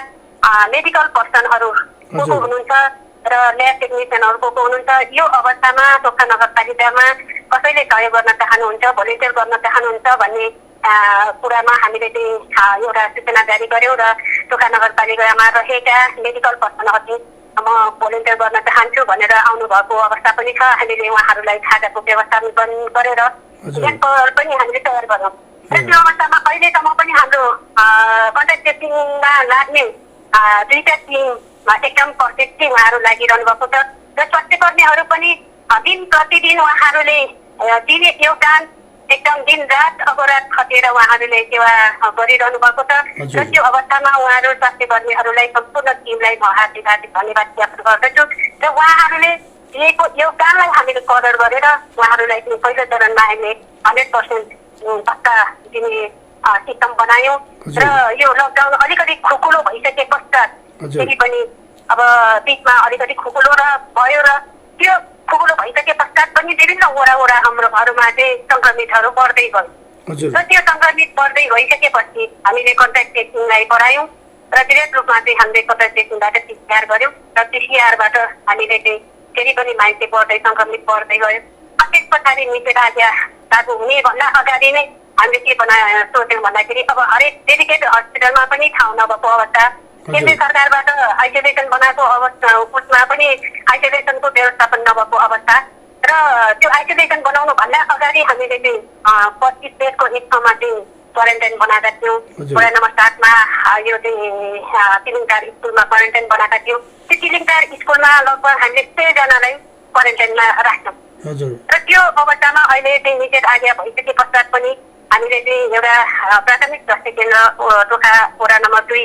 मेडिकल पर्सनहरू को हुनुहुन्छ र ल्याब टेक्निसियनहरू को हुनुहुन्छ यो अवस्थामा टोखा नगरपालिकामा कसैले सहयोग गर्न चाहनुहुन्छ भोलिन्टियर गर्न चाहनुहुन्छ भन्ने कुरामा हामीले चाहिँ एउटा सूचना जारी गर्यौँ र टोखा नगरपालिकामा रहेका मेडिकल पर्सनहरू म भोलिन्टियर गर्न चाहन्छु भनेर आउनुभएको अवस्था पनि छ। हामीले उहाँहरूलाई खाजाको व्यवस्थापन गरेर क्याम्पहरू पनि हामीले तयार गऱ्यौँ र त्यो अवस्थामा अहिलेसम्म पनि हाम्रो कन्ट्याक्ट ट्रेसिङमा लाग्ने 2टा टिममा एकदम पर्फेक्टली उहाँहरू लागिरहनु भएको छ र स्वास्थ्यकर्मीहरू पनि दिन प्रतिदिन उहाँहरूले दिने योगदान एकदम दिन रात अगोरात खटेर उहाँहरूले सेवा गरिरहनु भएको छ र त्यो अवस्थामा उहाँहरू स्वास्थ्यकर्मीहरूलाई सम्पूर्ण टिमलाई म हार्दिक धन्यवाद ज्ञापन गर्दछु र उहाँहरूले दिएको योगदानलाई हामीले कदर गरेर उहाँहरूलाई पहिलो चरणमा हामीले 100% पक्का दिने सिस्टम बनायौँ र यो लकडाउन अलिकति खुकुलो भइसके पश्चात फेरि पनि अब बिचमा अलिकति खुकुलो र भयो र त्यो खुकुलो भइसके पश्चात पनि विभिन्न वडा हाम्रोहरूमा चाहिँ सङ्क्रमितहरू बढ्दै गयो र त्यो सङ्क्रमित बढ्दै गइसकेपछि हामीले कन्ट्याक्ट ट्रेसिङलाई बढायौँ र वृहत रूपमा चाहिँ हामीले कन्ट्याक्ट ट्रेसिङबाट टिसिआर गर्यौँ र टिसिआरबाट हामीले चाहिँ फेरि पनि मान्छे बढ्दै सङ्क्रमित बढ्दै गयो। त्यस पछाडि निषेधाज्ञा लागू हुनेभन्दा अगाडि नै हामीले के सोच्यौँ भन्दाखेरि अब हरेक डेडिकेटेड हस्पिटलमा पनि ठाउँ नभएको अवस्था केन्द्र सरकारबाट आइसोलेसन बनाएको अवस्था उसमा पनि आइसोलेसनको व्यवस्थापन नभएको अवस्था र त्यो आइसोलेसन बनाउनु भन्दा अगाडि हामीले चाहिँ 25 बेडको एक ठाउँमा चाहिँ क्वारेन्टाइन बनाएका थियौँ। वडा नम्बर 7मा यो चाहिँ तिलिङटार स्कुलमा क्वारेन्टाइन बनाएका थियौँ। त्यो तिलिङटार स्कुलमा लगभग हामीले 100 जनालाई क्वारेन्टाइनमा राख्यौँ र त्यो अवस्थामा अहिले चाहिँ निषेधाज्ञा भइसके पश्चात पनि हामीले चाहिँ एउटा प्राथमिक स्वास्थ्य केन्द्र टोखा वडा नम्बर 2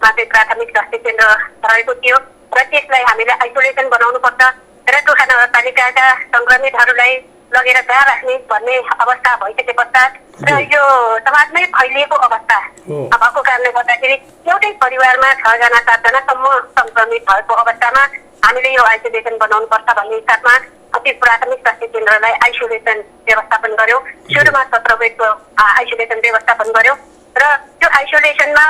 मा चाहिँ प्राथमिक स्वास्थ्य केन्द्र रहेको थियो र त्यसलाई हामीले आइसोलेसन बनाउनु पर्छ र टोखा नगरपालिकाका सङ्क्रमितहरूलाई लगेर कहाँ राख्ने भन्ने अवस्था भइसके पश्चात र यो समाजमै फैलिएको अवस्था भएको कारणले गर्दाखेरि एउटै परिवारमा 6 जना 7 जनासम्म सङ्क्रमित भएको अवस्थामा हामीले यो आइसोलेसन बनाउनु पर्छ भन्ने हिसाबमा ती प्राथमिक स्वास्थ्य केन्द्रलाई आइसोलेसन व्यवस्थापन गर्यौँ। सुरुमा 17 बेडको आइसोलेसन व्यवस्थापन गर्यौँ र त्यो आइसोलेसनमा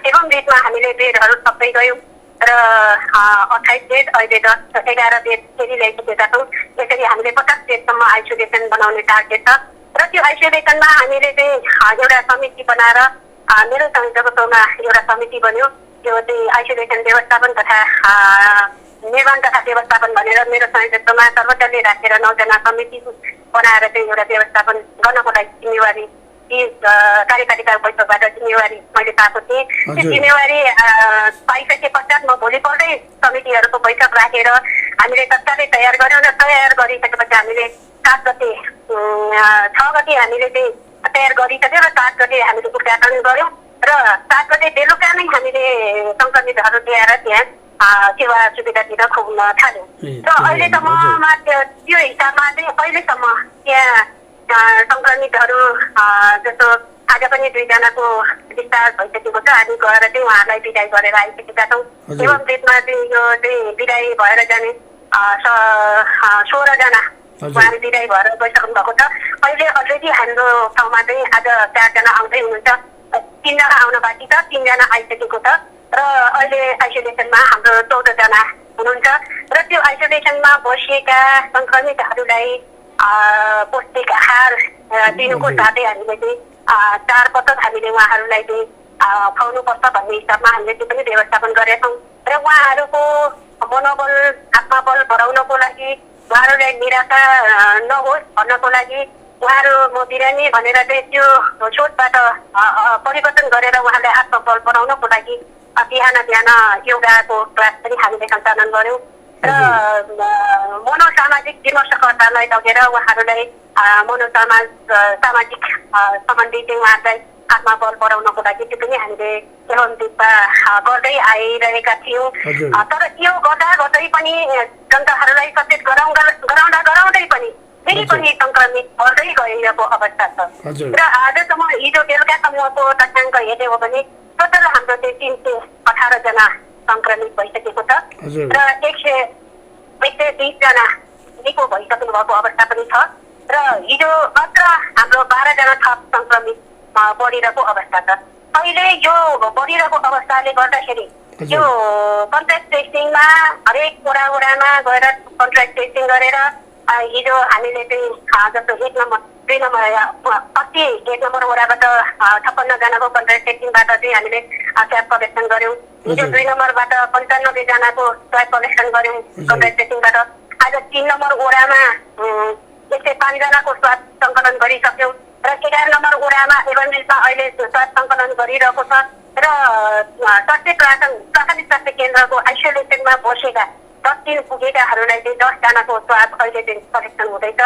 एवं बेडमा हामीले बेडहरू थप्दै गयौँ र 28 बेड अहिले 11 बेड फेरि ल्याइसकेका छौँ। यसरी हामीले 50 बेडसम्म आइसोलेसन बनाउने टार्गेट छ र त्यो आइसोलेसनमा हामीले चाहिँ एउटा समिति बनाएर मेरो नेतृत्वमा एउटा समिति बन्यो। त्यो चाहिँ आइसोलेसन व्यवस्थापन तथा निर्माण तथा व्यवस्थापन भनेर मेरो नेतृत्वमा सर्वदलीय राखेर 9 जना समिति बनाएर चाहिँ एउटा व्यवस्थापन गर्नको लागि जिम्मेवारी कार्यपालिका बैठकबाट जिम्मेवारी मैले पाएको थिएँ। त्यो जिम्मेवारी पाइसके पश्चात म भोलिपल्टै समितिहरूको बैठक राखेर हामीले तत्कालै तयार गर्यौँ र तयार गरिसकेपछि हामीले 7 गते 6 गते हामीले चाहिँ तयार गरिसक्यौँ र 7 गते हामीले उद्घाटन गर्यौँ र 7 गते बेलुका नै हामीले सङ्क्रमितहरू ल्याएर त्यहाँ सेवा सुविधा दिन खुवाउन थाल्यौँ र अहिलेसम्ममा त्यो हिसाबमा चाहिँ अहिलेसम्म त्यहाँ सङ्क्रमितहरू जस्तो आज पनि 2 जनाको डिस्चार्ज भइसकेको छ। हामी गएर चाहिँ उहाँहरूलाई बिदाई गरेर आइसकेका छौँ। एवं बेडमा चाहिँ यो चाहिँ बिदाई भएर जाने 16 जना उहाँहरू बिदाई भएर गइसक्नु भएको छ। अहिले अलरेडी हाम्रो ठाउँमा चाहिँ आज 4 जना आउँदै हुनुहुन्छ। 3 जना आउन बाँकी छ, 3 जना आइसकेको छ र अहिले आइसोलेसनमा हाम्रो 14 जना हुनुहुन्छ र त्यो आइसोलेसनमा बसिएका सङ्क्रमितहरूलाई पौष्टिक आहार दिनुको साथै हामीले चाहिँ 4 पटक हामीले उहाँहरूलाई चाहिँ खुवाउनुपर्छ भन्ने हिसाबमा हामीले त्यो पनि व्यवस्थापन गरेका छौँ र उहाँहरूको मनोबल आत्मबल बढाउनको लागि उहाँहरूलाई निराशा नहोस् भन्नको लागि उहाँहरू म बिरामी भनेर चाहिँ त्यो सोचबाट परिवर्तन गरेर उहाँलाई आत्मबल बढाउनको लागि बिहान योगाको क्लास पनि हामीले सञ्चालन गर्यौँ र मनोसामाजिक विमर्शकर्तालाई लगेर उहाँहरूलाई सामाजिक सम्बन्धी चाहिँ उहाँहरूलाई आत्मबल बढाउनको लागि त्यो पनि हामीले एवं गर्दै आइरहेका थियौँ। तर यो गर्दै पनि जनताहरूलाई सचेत गराउँदै पनि फेरि पनि सङ्क्रमित बढ्दै गइरहेको अवस्था छ र आजसम्म हिजो बेलुकासम्मको तथ्याङ्क हेर्ने हो भने टोटल हाम्रो चाहिँ 318 जना सङ्क्रमित भइसकेको छ र 120 जना निको भइसक्नु भएको अवस्था पनि छ र हिजो मात्र हाम्रो 12 जना थप सङ्क्रमित बढिरहेको अवस्था छ। अहिले यो बढिरहेको अवस्थाले गर्दाखेरि यो कन्ट्याक्ट ट्रेसिङमा हरेक वडामा गएर कन्ट्याक्ट ट्रेसिङ गरेर हिजो हामीले चाहिँ जस्तो 1 नम्बर 2 नम्बर 1 नम्बर वडाबाट 56 जनाको कन्ट्याक्ट ट्रेसिङबाट चाहिँ हामीले स्वैब कलेक्सन गर्यौँ। हिजो 2 नम्बरबाट 95 जनाको स्वैब कलेक्सन गर्यौँ कन्ट्याक्ट ट्रेसिङबाट। आज 3 नम्बर वडामा 105 जनाको स्वाब सङ्कलन गरिसक्यौँ र 11 नम्बर वडामा एभेन्जमा अहिले स्वाब सङ्कलन गरिरहेको छ र प्राथमिक स्वास्थ्य केन्द्रको आइसोलेसनमा बसेका 10 दिन पुगेकाहरूलाई चाहिँ 10 जनाको स्वाब अहिले चाहिँ कलेक्सन हुँदैछ।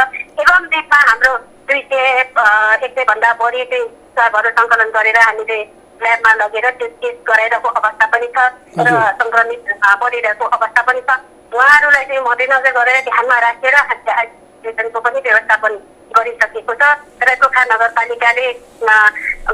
एवं देशमा हाम्रो 100 भन्दा बढी चाहिँ स्वाबहरू सङ्कलन गरेर हामीले ल्याबमा लगेर त्यो टेस्ट गराइरहेको अवस्था पनि छ र सङ्क्रमित बढिरहेको अवस्था पनि छ। उहाँहरूलाई चाहिँ मध्यनजर गरेर ध्यानमा राखेर आइसोलेसनको पनि व्यवस्थापन गरिसकेको छ र टोखा नगरपालिकाले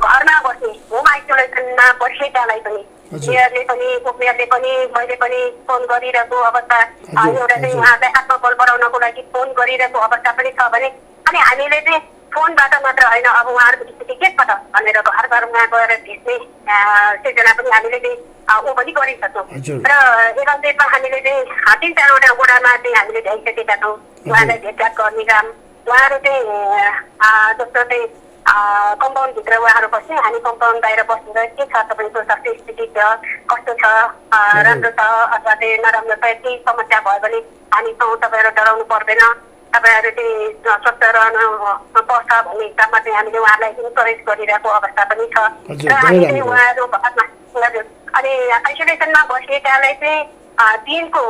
घरमा बस्ने होम आइसोलेसनमा बसेकालाई पनि मेयरले पनि मैले पनि फोन गरिरहेको अवस्था एउटा चाहिँ उहाँलाई आत्मबल बढाउनको लागि फोन गरिरहेको अवस्था पनि छ भने अनि हामीले चाहिँ फोनबाट मात्र होइन अब उहाँहरूको स्थिति के छ त भनेर घर घरमा गएर भेट्ने सिर्जना पनि हामीले चाहिँ ऊ पनि गरिसक्यौँ र एवं देशमा हामीले चाहिँ 3-4वटा वडामा चाहिँ हामीले भ्याइसकेका छौँ उहाँलाई भेटघाट गर्ने काम। उहाँहरू चाहिँ जस्तो चाहिँ कम्पाउन्डभित्र उहाँहरू बस्ने हामी कम्पाउन्ड बाहिर बसेर के छ तपाईँको स्वास्थ्य स्थिति छ कस्तो छ राम्रो छ अथवा चाहिँ नराम्रो छ केही समस्या भयो भने हामी छौँ तपाईँहरू डराउनु पर्दैन तपाईँहरू चाहिँ स्वस्थ रहनु पर्छ भन्ने हिसाबमा चाहिँ हामीले उहाँहरूलाई इन्करेज गरिरहेको अवस्था पनि छ र हामी चाहिँ उहाँहरू अनि आइसोलेसनमा बसेकालाई चाहिँ दिनको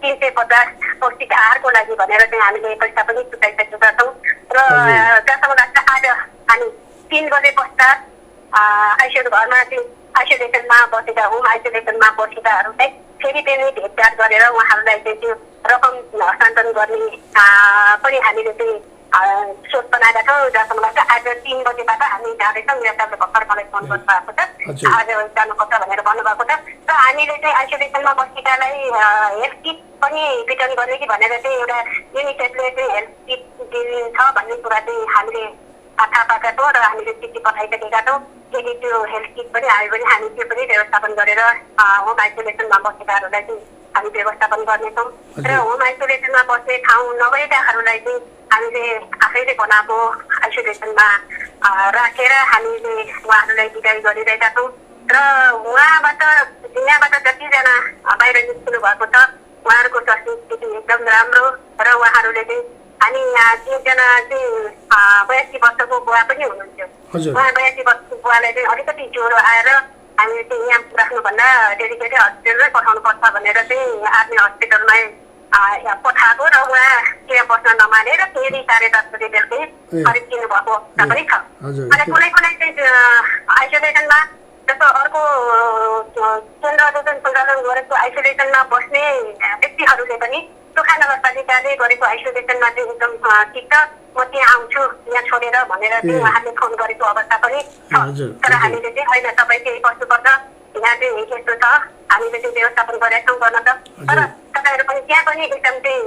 350 पौष्टिक आहारको लागि भनेर चाहिँ हामीले पैसा पनि छुट्याइसकेका छौँ र जहाँसम्म लाग्छ आज हामी 3 बजे पश्चात घरमा चाहिँ आइसोलेसनमा बसेका होम आइसोलेसनमा बसेकाहरूलाई फेरि पनि भेटघाट गरेर उहाँहरूलाई चाहिँ त्यो रकम हस्तान्तरण गर्ने पनि हामीले चाहिँ सोच बनाएका छौँ। जहाँसम्म लाग्छ आज 3 बजेबाट हामी जाँदैछौँ। मेरो साथीले भर्खर मलाई फोन गर्नुभएको छ आज जानुपर्छ भनेर भन्नुभएको छ र हामीले चाहिँ आइसोलेसनमा बसेकालाई हेल्थ किट पनि वितरण गर्ने कि भनेर चाहिँ एउटा युनिसेफले चाहिँ हेल्थ किट दिन्छ भन्ने कुरा चाहिँ हामीले थाहा पाएका छौँ र हामीले चिठी पठाइसकेका छौँ। यदि त्यो हेल्थ किट पनि आयो भने हामी त्यो पनि व्यवस्थापन गरेर होम आइसोलेसनमा बसेकाहरूलाई चाहिँ हामी व्यवस्थापन गर्नेछौँ र होम आइसोलेसनमा बस्ने ठाउँ नभएकाहरूलाई चाहिँ हामीले आफैले बनाएको आइसोलेसनमा राखेर हामीले उहाँहरूलाई बिदाई गरिरहेका छौँ र यहाँबाट जतिजना बाहिर निस्किनु भएको छ उहाँहरूको स्वास्थ्य स्थिति एकदम राम्रो र उहाँहरूले चाहिँ हामी यहाँ एकजना चाहिँ 82 वर्षको बुवा पनि हुनुहुन्थ्यो। उहाँ 82 वर्षको बुवालाई चाहिँ अलिकति ज्वरो आएर हामीले चाहिँ यहाँ राख्नुभन्दा डेडिकेटेड हस्पिटलमै पठाउनुपर्छ भनेर चाहिँ आर्मी हस्पिटलमै पठाएको र उहाँ त्यहाँ बस्न नमानेर फेरि 10:30 बजे बेलुकै फर्किनु भएको अवस्था पनि छ। अनि कुनै चाहिँ आइसोलेसनमा जस्तो अर्को केन्द्रले सञ्चालन गरेको आइसोलेसनमा बस्ने व्यक्तिहरूले पनि टोखा नगरपालिकाले गरेको आइसोलेसनमा चाहिँ एकदम ठिक छ, म त्यहाँ आउँछु यहाँ छोडेर भनेर चाहिँ उहाँले फोन गरेको अवस्था पनि छ। तर हामीले चाहिँ होइन तपाईँ त्यही बस्नुपर्छ, यहाँ चाहिँ यस्तो छ, हामीले चाहिँ व्यवस्थापन गरेका छौँ गर्न त। तर तपाईँहरू पनि त्यहाँ पनि एकदम चाहिँ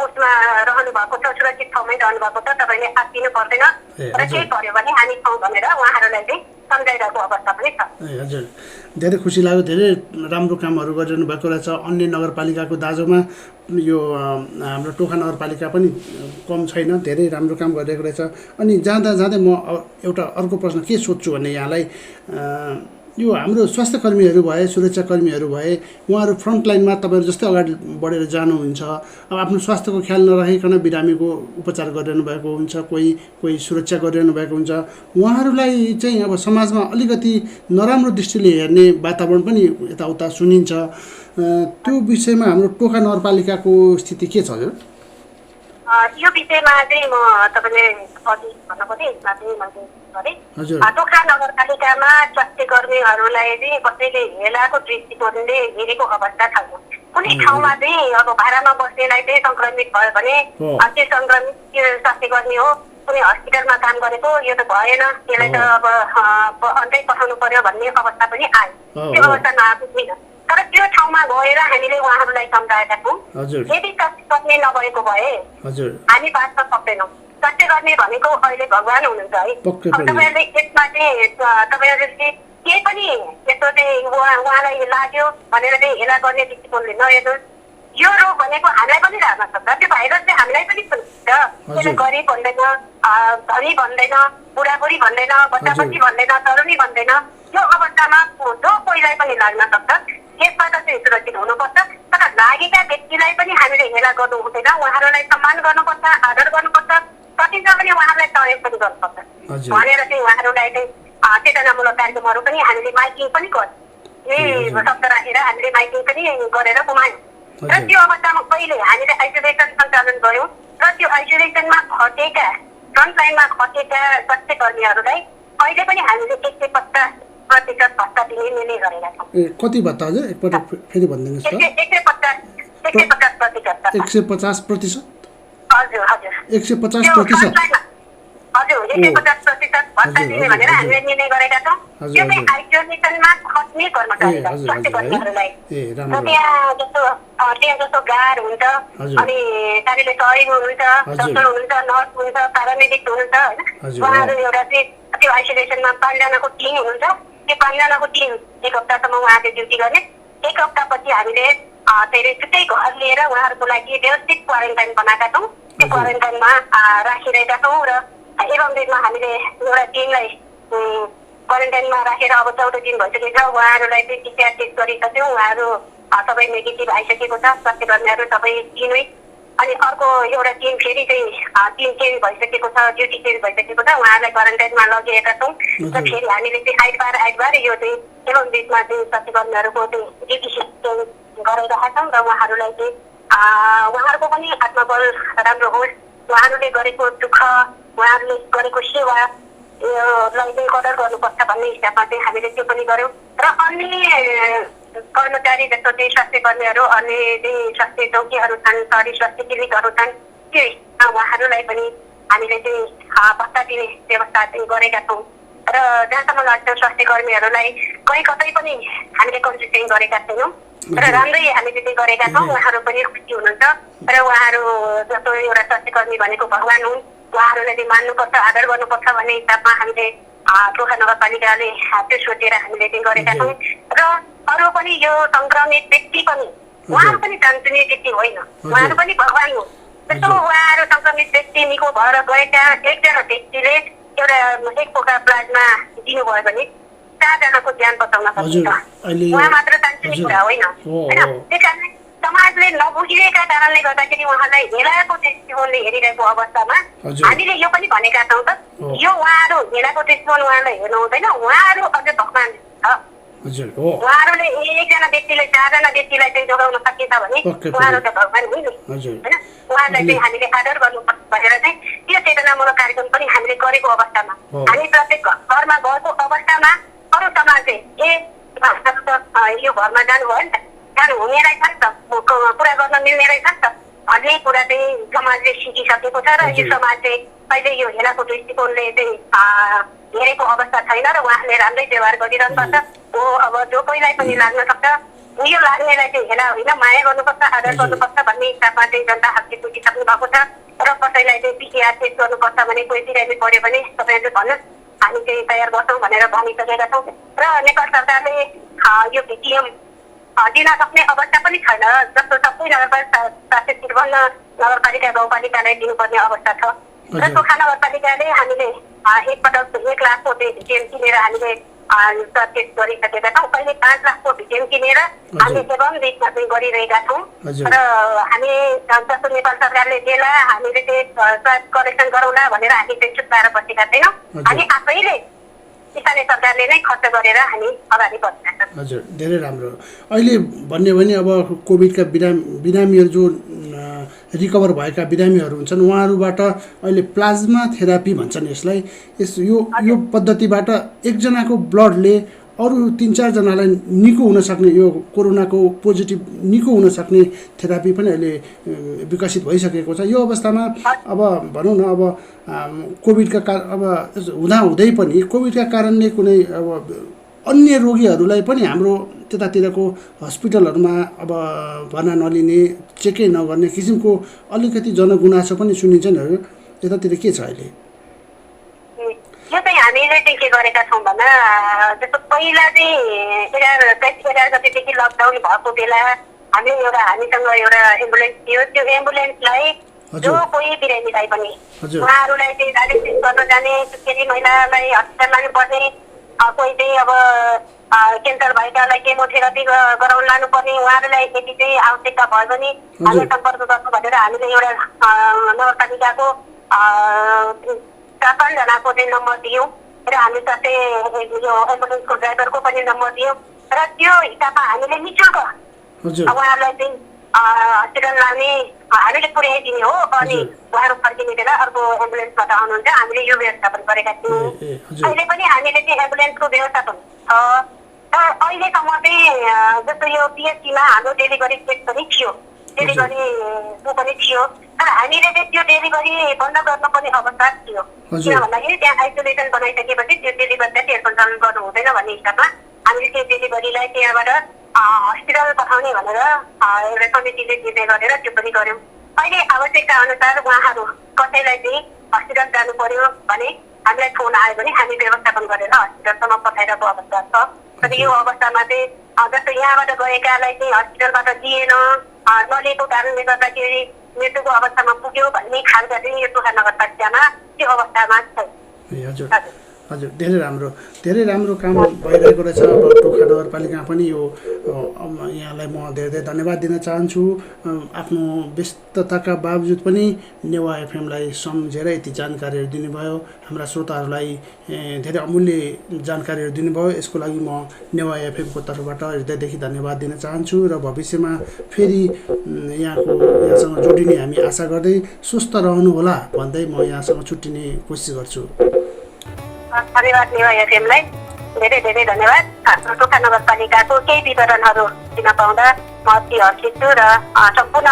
उसमा रहनु भएको छ, सुरक्षित ठाउँमै रहनु भएको छ, तपाईँले आत्तिनु पर्दैन र केही पर्यो भने हामी छौँ भनेर उहाँहरूलाई चाहिँ सम्झाइरहेको अवस्था पनि छ। हजुर, धेरै खुसी लाग्यो, धेरै राम्रो कामहरू गरिरहनु भएको रहेछ। अन्य नगरपालिकाको दाजुमा यो हाम्रो टोखा नगरपालिका पनि कम छैन, धेरै राम्रो काम गरिरहेको रहेछ। अनि जाँदै म एउटा अर्को प्रश्न के सोध्छु भने यहाँलाई यो हाम्रो स्वास्थ्यकर्मीहरू भए, सुरक्षाकर्मीहरू भए, उहाँहरू फ्रन्टलाइनमा तपाईँहरू जस्तै अगाडि बढेर जानुहुन्छ, अब आफ्नो स्वास्थ्यको ख्याल नराखिकन बिरामीको उपचार गरिरहनु भएको हुन्छ, कोही सुरक्षा गरिरहनु भएको हुन्छ। उहाँहरूलाई चाहिँ अब समाजमा अलिकति नराम्रो दृष्टिले हेर्ने वातावरण पनि यताउता सुनिन्छ। त्यो विषयमा हाम्रो टोखा नगरपालिकाको स्थिति के छ? हजुर, यो विषयमा चाहिँ म तपाईँले अघि भन्नुपर्ने यसमा चाहिँ मैले गरेँ। टोखा नगरपालिकामा स्वास्थ्य कर्मीहरूलाई चाहिँ कसैले हेलाको दृष्टिकोणले हेरेको अवस्था छैन। कुनै ठाउँमा चाहिँ अब भाडामा बस्नेलाई चाहिँ सङ्क्रमित भयो भने त्यो सङ्क्रमित स्वास्थ्य कर्मी हो, कुनै हस्पिटलमा काम गरेको, यो त भएन, त्यसलाई त अब अन्तै पठाउनु पर्यो भन्ने अवस्था पनि आयो। त्यो अवस्था नआएको छैन। तर त्यो ठाउँमा गएर हामीले उहाँहरूलाई सम्झाएका छौँ। यदि स्वास्थ्य कर्मी नभएको भए हामी बाँच्न सक्दैनौँ। स्वास्थ्य कर्मी भनेको अहिले भगवान हुनुहुन्छ है। तपाईँहरूले यसमा चाहिँ तपाईँहरूले चाहिँ केही पनि यस्तो चाहिँ उहाँलाई लाग्यो भनेर चाहिँ हेला गर्ने दृष्टिकोणले नहेर्नुहोस्। यो रोग भनेको हामीलाई पनि लाग्न सक्छ, त्यो भाइरस चाहिँ हामीलाई पनि सुन्छ। त्यसले गरिब भन्दैन, धनी भन्दैन, बुढाबुढी भन्दैन, बच्चाबच्ची भन्दैन, तरुणी भन्दैन। यो अवस्थामा जो कोहीलाई पनि लाग्न सक्छ। यसबाट चाहिँ सुरक्षित हुनुपर्छ। तर लागेका व्यक्तिलाई पनि हामीले हेला गर्नु हुँदैन, उहाँहरूलाई सम्मान गर्नुपर्छ, आदर गर्नुपर्छ, सकिन्छ भने उहाँहरूलाई सहयोग पनि गर्नुपर्छ भनेर चाहिँ उहाँहरूलाई चाहिँ चेतनामूलक कार्यक्रमहरू पनि हामीले माइकिङ पनि गर्यौँ। यही शब्द राखेर हामीले माइकिङ पनि गरेर घुमायौँ र त्यो अवस्थामा पहिले हामीले आइसोलेसन सञ्चालन गऱ्यौँ र त्यो आइसोलेसनमा खटेका फ्रन्टलाइनमा खटेका स्वास्थ्य कर्मीहरूलाई अहिले पनि हामीले 150% भत्ता दिने निर्णय गरेका छौँ। कति भत्ता हजुर? एकपल्ट फेरि भनिदिनुहोस् त। 150%? हजुर हजुर, 150%? हजुर, 150% भत्ता दिने भनेर हामीले निर्णय गरेका छौँ। त्यो चाहिँ आइसोलेसनमा खट्ने कर्मचारीलाई, स्वास्थ्य कर्मीहरूलाई। त्यहाँ जस्तो गार्ड हुन्छ, अनि शारीरिक सहयोग हुनुहुन्छ, डक्टर हुनुहुन्छ, नर्स हुन्छ, प्यारामेडिक हुनुहुन्छ होइन। उहाँहरू एउटा चाहिँ त्यो आइसोलेसनमा 5 जनाको टिम हुनुहुन्छ। त्यो 5 जनाको टिम 1 हप्तासम्म उहाँले ड्युटी गर्ने। 1 हप्तापछि हामीले धेरै छुट्टै घर लिएर उहाँहरूको लागि व्यवस्थित क्वारेन्टाइन बनाएका छौँ। त्यो क्वारेन्टाइनमा राखिरहेका छौँ र एवं दिनमा हामीले एउटा टिमलाई क्वारेन्टाइनमा राखेर अब 14 दिन भइसकेको छ। उहाँहरूलाई चाहिँ PCR टेस्ट गरिसक्यौँ, उहाँहरू सबै नेगेटिभ आइसकेको छ, स्वास्थ्य कर्मीहरू सबै टिमै। अनि अर्को एउटा टिम फेरि चाहिँ टिम चेन्ज भइसकेको छ, ड्युटी चेन्ज भइसकेको छ, उहाँहरूलाई क्वारेन्टाइनमा लगेका छौँ र फेरि हामीले चाहिँ आइतबार यो चाहिँ एवं दिनमा चाहिँ स्वास्थ्य कर्मीहरूको चाहिँ ड्युटी चेन्ज गराइरहेका छौँ र उहाँहरूलाई चाहिँ उहाँहरूको पनि आत्मबल राम्रो होस्, उहाँहरूले गरेको दुःख, उहाँहरूले गरेको सेवा योलाई चाहिँ कदर गर्नुपर्छ भन्ने हिसाबमा चाहिँ हामीले त्यो पनि गऱ्यौँ। र अन्य कर्मचारी जस्तो चाहिँ स्वास्थ्य कर्मीहरू, अन्य चाहिँ स्वास्थ्य चौकीहरू छन्, शहरी स्वास्थ्य क्लिनिकहरू छन्, त्यो उहाँहरूलाई पनि हामीले चाहिँ भत्ता दिने व्यवस्था चाहिँ गरेका छौँ। र जहाँसम्म लाग्छ स्वास्थ्य कर्मीहरूलाई कहीँ कतै पनि हामीले कन्सिडर गरेका छैनौँ। र राम्रै हामीले चाहिँ गरेका छौँ। उहाँहरू पनि खुसी हुनुहुन्छ र उहाँहरू जस्तो एउटा स्वास्थ्यकर्मी भनेको भगवान हुन्, उहाँहरूलाई चाहिँ मान्नुपर्छ, आदर गर्नुपर्छ भन्ने हिसाबमा हामीले टोखा नगरपालिकाले त्यो सोचेर हामीले चाहिँ गरेका छौँ। र अरू पनि यो संक्रमित व्यक्ति पनि उहाँहरू पनि चान्चुने व्यक्ति होइन, उहाँहरू पनि भगवान हो। जस्तो उहाँहरू संक्रमित व्यक्ति निको भएर गएका एकजना व्यक्तिले एउटा एक पोका प्लाज्मा दिनुभयो भने 4 जनाको ज्यान बचाउन सकिन्छ। उहाँ मात्र चान्चुने कुरा होइन। त्यस कारण समाजले नबुझिरहेका कारणले गर्दाखेरि उहाँलाई हेलाको दृष्टिकोणले हेरिरहेको अवस्थामा हामीले यो पनि भनेका छौँ त, यो उहाँहरू हेलाको दृष्टिकोण उहाँलाई हेर्नु हुँदैन, उहाँहरू अझ भगवान छ। उहाँहरूले एकजना व्यक्तिले 4 जना व्यक्तिलाई चाहिँ जोगाउन सकिन्छ भने उहाँहरू त भगवान होइन होइन। उहाँलाई चाहिँ हामीले आदर गर्नुपर्छ भनेर चाहिँ त्यो चेतनामूलक कार्यक्रम पनि हामीले गरेको अवस्थामा हामी प्रत्येक घरमा गएको अवस्थामा अरू समाजले यो घरमा जानुभयो नि त, जानु हुने रहेछ नि त, कुरा गर्न मिल्ने रहेछ नि त भन्ने कुरा चाहिँ समाजले सिकिसकेको छ। र यो समाज चाहिँ अहिले यो हेलाको दृष्टिकोणले चाहिँ हेरेको अवस्था छैन र उहाँले राम्रै व्यवहार गरिरहनु पर्छ। हो अब जो कोहीलाई पनि लाग्न सक्छ, उयो लाग्नेलाई चाहिँ हेला होइन, माया गर्नुपर्छ, आदर गर्नुपर्छ भन्ने हिसाबमा चाहिँ जनता हामीले बुझिसक्नु भएको छ। र कसैलाई चाहिँ पिसिआर टेस्ट गर्नुपर्छ भने कोही बिरामी पऱ्यो भने तपाईँहरूले भन्नुहोस्, हामी चाहिँ तयार गर्छौँ भनेर भनिसकेका छौँ। र नेपाल सरकारले यो भिटिएम दिन सक्ने अवस्था पनि छैन, जस्तो सबै स्वास्थ्य त्रिभुवन नगरपालिका गाउँपालिकालाई दिनुपर्ने अवस्था छ। र टोखा नगरपालिकाले हामीले एकपटक 1 लाखको भिटिएम किनेर हामीले टेस्ट गरिसकेका छौँ। अहिले 5 लाखको भिटिएम किनेर हामी एवं रिटमा चाहिँ गरिरहेका छौँ। र हामी जस्तो नेपाल सरकारले देला हामीले चाहिँ कलेक्सन गरौँला भनेर हामी चाहिँ चुप्पाएर बसेका छैनौँ। हामी आफैले स्थानीय सरकारले नै खर्च गरेर हामी अगाडि बढेका छौँ। हजुर, धेरै राम्रो। अहिले भन्ने भने अब कोभिडका बिरामीहरू जो रिकभर भएका बिरामीहरू हुन्छन् उहाँहरूबाट अहिले प्लाज्मा थेरापी भन्छन् यसलाई। यो पद्धतिबाट एकजनाको ब्लडले अरू 3-4 जनालाई निको हुन सक्ने, यो कोरोनाको पोजिटिभ निको हुन सक्ने थेरापी पनि अहिले विकसित भइसकेको छ। यो अवस्थामा अब भनौँ न, अब कोभिडका अब हुँदै पनि कोभिडका कारणले कुनै अब अन्य रोगीहरूलाई पनि हाम्रो त्यतातिरको हस्पिटलहरूमा अब भर्ना नलिने, चेकै नगर्ने किसिमको अलिकति जनगुनासो पनि सुनिन्छ नि। यतातिर के छ अहिले? यो चाहिँ हामीले चाहिँ के गरेका छौँ भन्दा जस्तो पहिला चाहिँ 11 गतेदेखि लकडाउन भएको बेला हामीसँग एउटा एम्बुलेन्स थियो। त्यो एम्बुलेन्सलाई जो कोही बिरामीलाई पनि उहाँहरूलाई चाहिँ डायलिसिस गर्न जाने, सुत्केरी महिलालाई हस्पिटल लानुपर्ने, कोही चाहिँ अब क्यान्सर भएकालाई केमोथेरापी गराउन लानुपर्ने, उहाँहरूलाई यदि चाहिँ आवश्यकता भयो भने हामी सम्पर्क गर्नु भनेर हामीले एउटा नगरपालिकाको 4-5 जनाको चाहिँ नम्बर दियौँ र हामी साथै यो एम्बुलेन्सको ड्राइभरको पनि नम्बर दियौँ। र त्यो हिसाबमा हामीले निःशुल्क उहाँहरूलाई चाहिँ हस्पिटल लाने हामीले पुर्याइदिने हो। अनि उहाँहरू फर्किने बेला अर्को एम्बुलेन्सबाट आउनुहुन्छ, हामीले यो व्यवस्थापन गरेका थियौँ। अहिले पनि हामीले चाहिँ एम्बुलेन्सको व्यवस्थापन छ। र अहिलेसम्म चाहिँ जस्तो यो पिएचसीमा हाम्रो डेलिभरी केस पनि थियो, डेलिभरी पनि थियो। तर हामीले चाहिँ त्यो डेलिभरी बन्द गर्नुपर्ने अवस्था थियो, किन भन्दाखेरि त्यहाँ आइसोलेसन बनाइसकेपछि त्यो डेलिभरीलाई केयर कन्ट्रोल गर्नु हुँदैन भन्ने हिसाबमा हामीले त्यो डेलिभरीलाई त्यहाँबाट हस्पिटल पठाउने भनेर एउटा समितिले निर्णय गरेर त्यो पनि गऱ्यौँ। अहिले आवश्यकता अनुसार उहाँहरू कसैलाई चाहिँ हस्पिटल जानु पर्यो भने हामीलाई फोन आयो भने हामी व्यवस्थापन गरेर हस्पिटलसम्म पठाइरहेको अवस्था छ। तर यो अवस्थामा चाहिँ जस्तो यहाँबाट गएकालाई चाहिँ हस्पिटलबाट दिएन, नलिएको कारणले गर्दाखेरि मृत्युको अवस्थामा पुग्यो भन्ने खालका चाहिँ यो टोखा नगरपालिकामा त्यो अवस्थामा छ। हजुर, धेरै राम्रो काम भइरहेको रहेछ। अब टोखा नगरपालिका पनि यो यहाँलाई म धेरै धन्यवाद दिन चाहन्छु। आफ्नो व्यस्तताका बावजुद पनि नेवा एफएमलाई सम्झेर यति जानकारीहरू दिनुभयो, हाम्रा श्रोताहरूलाई धेरै अमूल्य जानकारीहरू दिनुभयो। यसको लागि म नेवा एफएमको तर्फबाट हृदयदेखि धन्यवाद दिन चाहन्छु। र भविष्यमा फेरि यहाँसँग जोडिने हामी आशा गर्दै स्वस्थ रहनुहोला भन्दै म यहाँसँग छुट्टिने कोसिस गर्छु। धन्यवाद नेवा एफएमलाई, धेरै धेरै धन्यवाद। टोखा नगरपालिकाको केही विवरणहरू दिन पाउँदा म अति हर्षित छु र सम्पूर्ण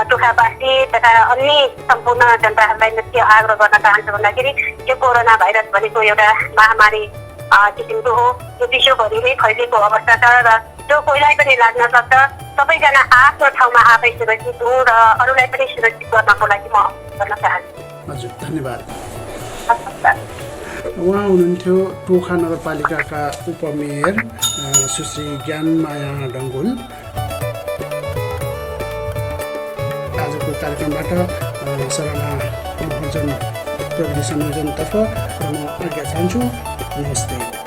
टोखावासी तथा अन्य सम्पूर्ण जनताहरूलाई के आग्रह गर्न चाहन्छु भन्दाखेरि यो कोरोना भाइरस भनेको एउटा महामारी किसिमको हो, यो विश्वभरि नै फैलिएको अवस्था छ र जो कोहीलाई पनि लाग्न सक्छ। सबैजना आफ्नो ठाउँमा आफै सुरक्षित हुँ र अरूलाई पनि सुरक्षित गर्नको लागि म गर्न चाहन्छु। हजुर, धन्यवाद। नमस्कार। उहाँ हुनुहुन्थ्यो टोखा नगरपालिकाका उपमेयर सुश्री ज्ञानमाया डङ्गोल। आजको कार्यक्रमबाट सराना महर्जन प्रविधि संयोजनतर्फ म आज्ञा चाहन्छु। नमस्ते।